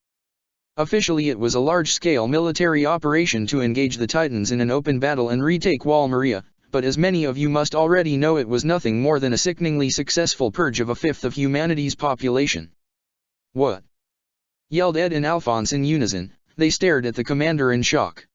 Officially it was a large-scale military operation to engage the Titans in an open battle and retake Wall Maria, but as many of you must already know, it was nothing more than a sickeningly successful purge of a fifth of humanity's population. "What?" yelled Ed and Alphonse in unison. They stared at the commander in shock.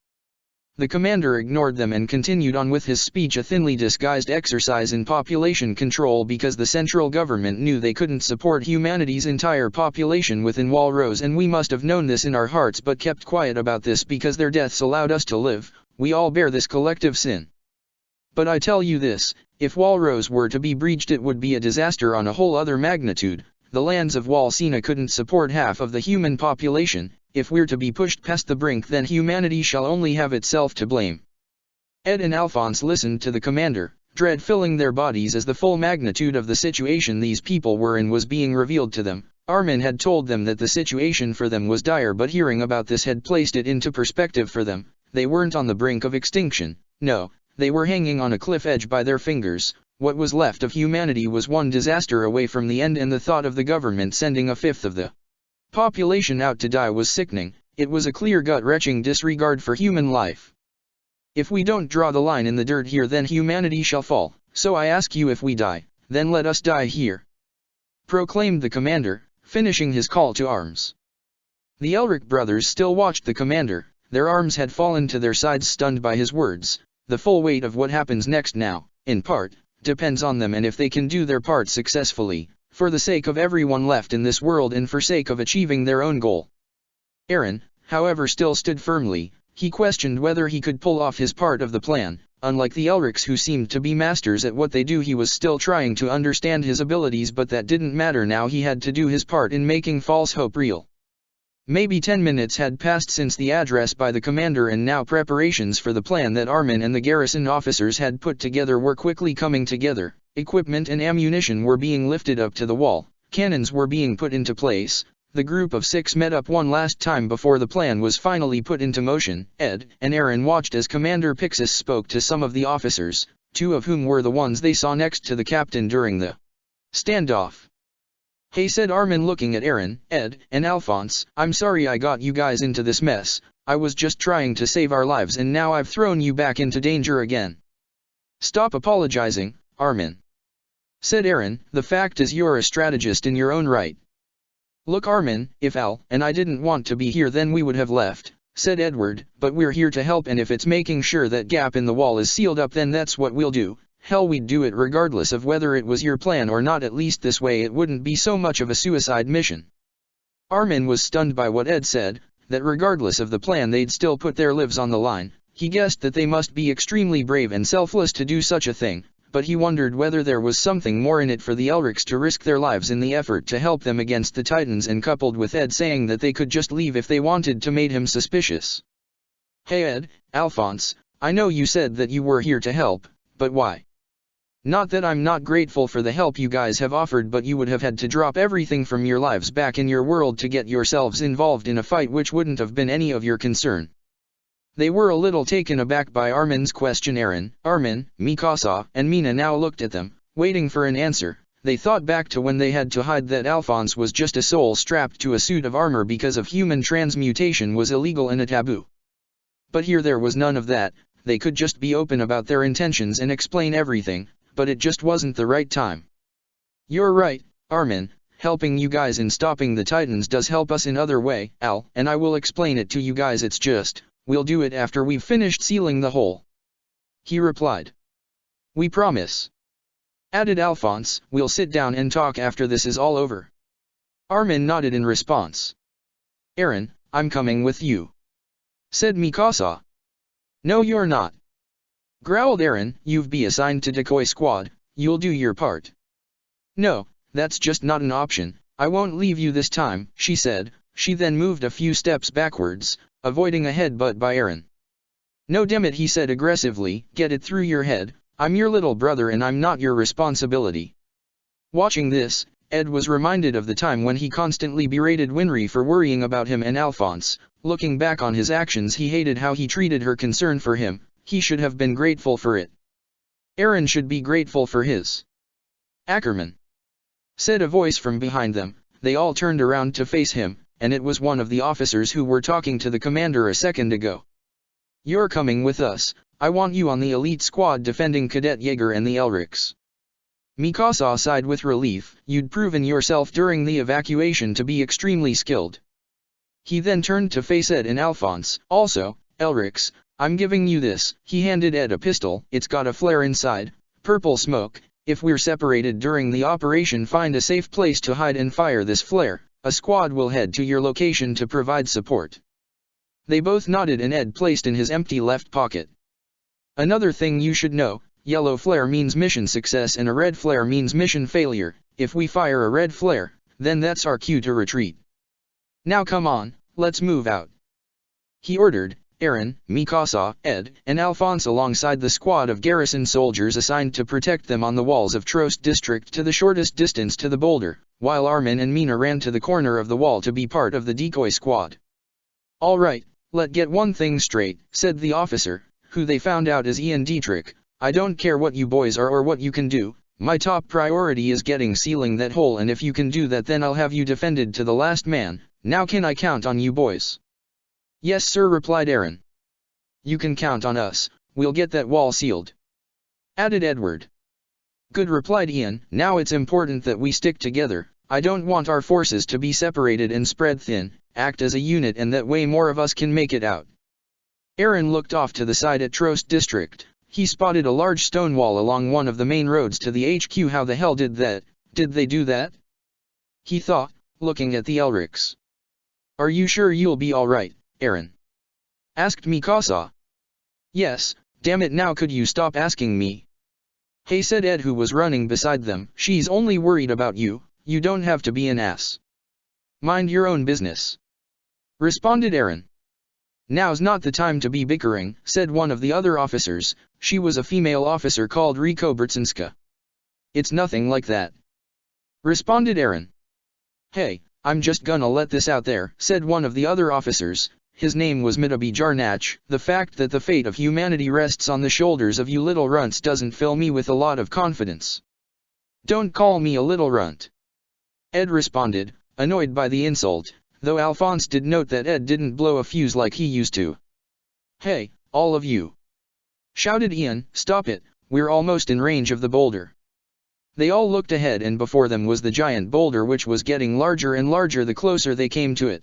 The commander ignored them and continued on with his speech, a thinly disguised exercise in population control because the central government knew they couldn't support humanity's entire population within Walrose, and we must have known this in our hearts but kept quiet about this because their deaths allowed us to live. We all bear this collective sin. But I tell you this, if Walrose were to be breached it would be a disaster on a whole other magnitude. The lands of Wall Sina couldn't support half of the human population. If we're to be pushed past the brink then humanity shall only have itself to blame." Ed and Alphonse listened to the commander, dread filling their bodies as the full magnitude of the situation these people were in was being revealed to them. Armin had told them that the situation for them was dire, but hearing about this had placed it into perspective for them. They weren't on the brink of extinction, no, they were hanging on a cliff edge by their fingers. What was left of humanity was one disaster away from the end, and the thought of the government sending a fifth of the population out to die was sickening. It was a clear gut-wrenching disregard for human life. "If we don't draw the line in the dirt here then humanity shall fall, so I ask you, if we die, then let us die here," proclaimed the commander, finishing his call to arms. The Elric brothers still watched the commander. Their arms had fallen to their sides, stunned by his words. The full weight of what happens next now, in part, depends on them, and if they can do their part successfully, for the sake of everyone left in this world and for sake of achieving their own goal. Eren, however, still stood firmly. He questioned whether he could pull off his part of the plan. Unlike the Elrics, who seemed to be masters at what they do, he was still trying to understand his abilities, but that didn't matter now. He had to do his part in making false hope real. Maybe 10 minutes had passed since the address by the commander, and now preparations for the plan that Armin and the garrison officers had put together were quickly coming together. Equipment and ammunition were being lifted up to the wall, cannons were being put into place. The group of 6 met up one last time before the plan was finally put into motion. Ed and Eren watched as Commander Pixis spoke to some of the officers, 2 of whom were the ones they saw next to the captain during the standoff. "Hey," said Armin, looking at Eren, Ed, and Alphonse, "I'm sorry I got you guys into this mess. I was just trying to save our lives and now I've thrown you back into danger again." Stop apologizing, Armin. Said Aaron, the fact is you're a strategist in your own right. Look Armin, if Al and I didn't want to be here then we would have left, said Edward, but we're here to help and if it's making sure that gap in the wall is sealed up then that's what we'll do. Hell we'd do it regardless of whether it was your plan or not, at least this way it wouldn't be so much of a suicide mission. Armin was stunned by what Ed said, that regardless of the plan they'd still put their lives on the line. He guessed that they must be extremely brave and selfless to do such a thing, but he wondered whether there was something more in it for the Elrics to risk their lives in the effort to help them against the Titans, and coupled with Ed saying that they could just leave if they wanted to made him suspicious. Hey Ed, Alphonse, I know you said that you were here to help, but why? Not that I'm not grateful for the help you guys have offered, but you would have had to drop everything from your lives back in your world to get yourselves involved in a fight which wouldn't have been any of your concern. They were a little taken aback by Armin's question. Aaron, Armin, Mikasa, and Mina now looked at them, waiting for an answer. They thought back to when they had to hide that Alphonse was just a soul strapped to a suit of armor because of human transmutation was illegal and a taboo. But here there was none of that. They could just be open about their intentions and explain everything, but it just wasn't the right time. You're right, Armin, helping you guys in stopping the Titans does help us in other way, Al, and I will explain it to you guys, it's just, we'll do it after we've finished sealing the hole. He replied. We promise. Added Alphonse, we'll sit down and talk after this is all over. Armin nodded in response. Aaron, I'm coming with you. Said Mikasa. No you're not. Growled Aaron, you've been assigned to decoy squad, you'll do your part. No, that's just not an option, I won't leave you this time, she said. She then moved a few steps backwards, avoiding a headbutt by Aaron. No dammit, he said aggressively, get it through your head, I'm your little brother and I'm not your responsibility. Watching this, Ed was reminded of the time when he constantly berated Winry for worrying about him and Alphonse. Looking back on his actions, he hated how he treated her concern for him. He should have been grateful for it. Aaron should be grateful for his. Ackerman. Said a voice from behind them. They all turned around to face him, and it was one of the officers who were talking to the commander a second ago. You're coming with us, I want you on the elite squad defending Cadet Jaeger and the Elrics. Mikasa sighed with relief, you'd proven yourself during the evacuation to be extremely skilled. He then turned to face Ed and Alphonse. Also, Elrics, I'm giving you this. He handed Ed a pistol, it's got a flare inside, purple smoke. If we're separated during the operation, find a safe place to hide and fire this flare. A squad will head to your location to provide support. They both nodded and Ed placed in his empty left pocket. Another thing you should know, yellow flare means mission success and a red flare means mission failure. If we fire a red flare, then that's our cue to retreat. Now come on, let's move out. He ordered. Aaron, Mikasa, Ed, and Alphonse alongside the squad of garrison soldiers assigned to protect them on the walls of Trost district to the shortest distance to the boulder, while Armin and Mina ran to the corner of the wall to be part of the decoy squad. All right, let's get one thing straight, said the officer, who they found out is Ian Dietrich. I don't care what you boys are or what you can do, my top priority is sealing that hole, and if you can do that then I'll have you defended to the last man. Now can I count on you boys? Yes sir, replied Aaron. You can count on us, we'll get that wall sealed. Added Edward. Good, replied Ian, now it's important that we stick together. I don't want our forces to be separated and spread thin, act as a unit and that way more of us can make it out. Aaron looked off to the side at Trost district. He spotted a large stone wall along one of the main roads to the HQ. How the hell did they do that? He thought, looking at the Elrics. Are you sure you'll be alright, Aaron? Asked Mikasa. Yes, damn it, now could you stop asking me? Hey, said Ed, who was running beside them, she's only worried about you, you don't have to be an ass. Mind your own business. Responded Aaron. Now's not the time to be bickering, said one of the other officers. She was a female officer called Riko Bertsinska. It's nothing like that. Responded Aaron. Hey, I'm just gonna let this out there, said one of the other officers. His name was Mitabi Jarnach. The fact that the fate of humanity rests on the shoulders of you little runts doesn't fill me with a lot of confidence. Don't call me a little runt. Ed responded, annoyed by the insult, though Alphonse did note that Ed didn't blow a fuse like he used to. Hey, all of you! Shouted Ian, stop it, we're almost in range of the boulder. They all looked ahead, and before them was the giant boulder, which was getting larger and larger the closer they came to it.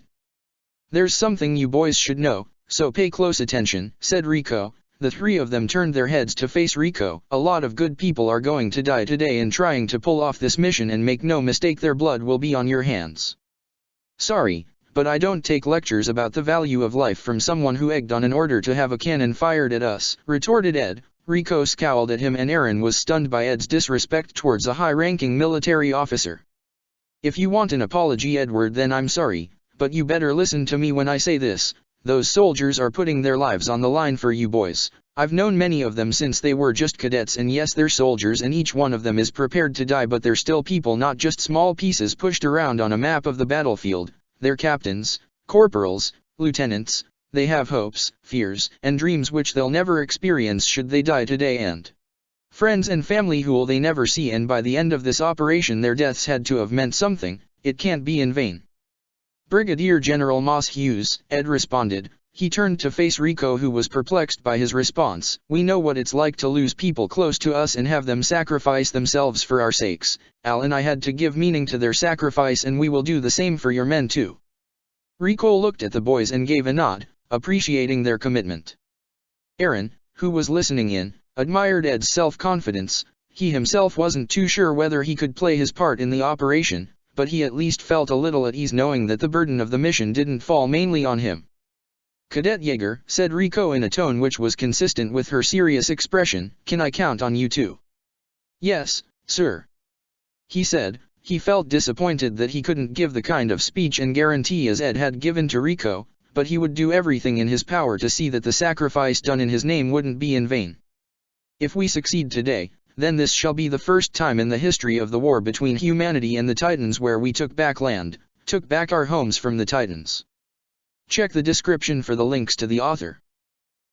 "There's something you boys should know, so pay close attention," said Rico. The three of them turned their heads to face Rico. "A lot of good people are going to die today in trying to pull off this mission, and make no mistake, their blood will be on your hands." "Sorry, but I don't take lectures about the value of life from someone who egged on an order to have a cannon fired at us," retorted Ed. Rico scowled at him, and Aaron was stunned by Ed's disrespect towards a high-ranking military officer. "If you want an apology, Edward, then I'm sorry, but you better listen to me when I say this. Those soldiers are putting their lives on the line for you boys. I've known many of them since they were just cadets, and yes, they're soldiers and each one of them is prepared to die, but they're still people, not just small pieces pushed around on a map of the battlefield. They're captains, corporals, lieutenants. They have hopes, fears, and dreams which they'll never experience should they die today, and friends and family who'll they never see, and by the end of this operation their deaths had to have meant something. It can't be in vain." "Brigadier General Moss Hughes," Ed responded. He turned to face Rico, who was perplexed by his response. "We know what it's like to lose people close to us and have them sacrifice themselves for our sakes. Al and I had to give meaning to their sacrifice, and we will do the same for your men too." Rico looked at the boys and gave a nod, appreciating their commitment. Aaron, who was listening in, admired Ed's self-confidence. He himself wasn't too sure whether he could play his part in the operation, but he at least felt a little at ease knowing that the burden of the mission didn't fall mainly on him. "Cadet Yeager," said Rico in a tone which was consistent with her serious expression, "can I count on you too?" "Yes, sir," he said. He felt disappointed that he couldn't give the kind of speech and guarantee as Ed had given to Rico, but he would do everything in his power to see that the sacrifice done in his name wouldn't be in vain. "If we succeed today, then this shall be the first time in the history of the war between humanity and the Titans where we took back land, took back our homes from the Titans." Check the description for the links to the author.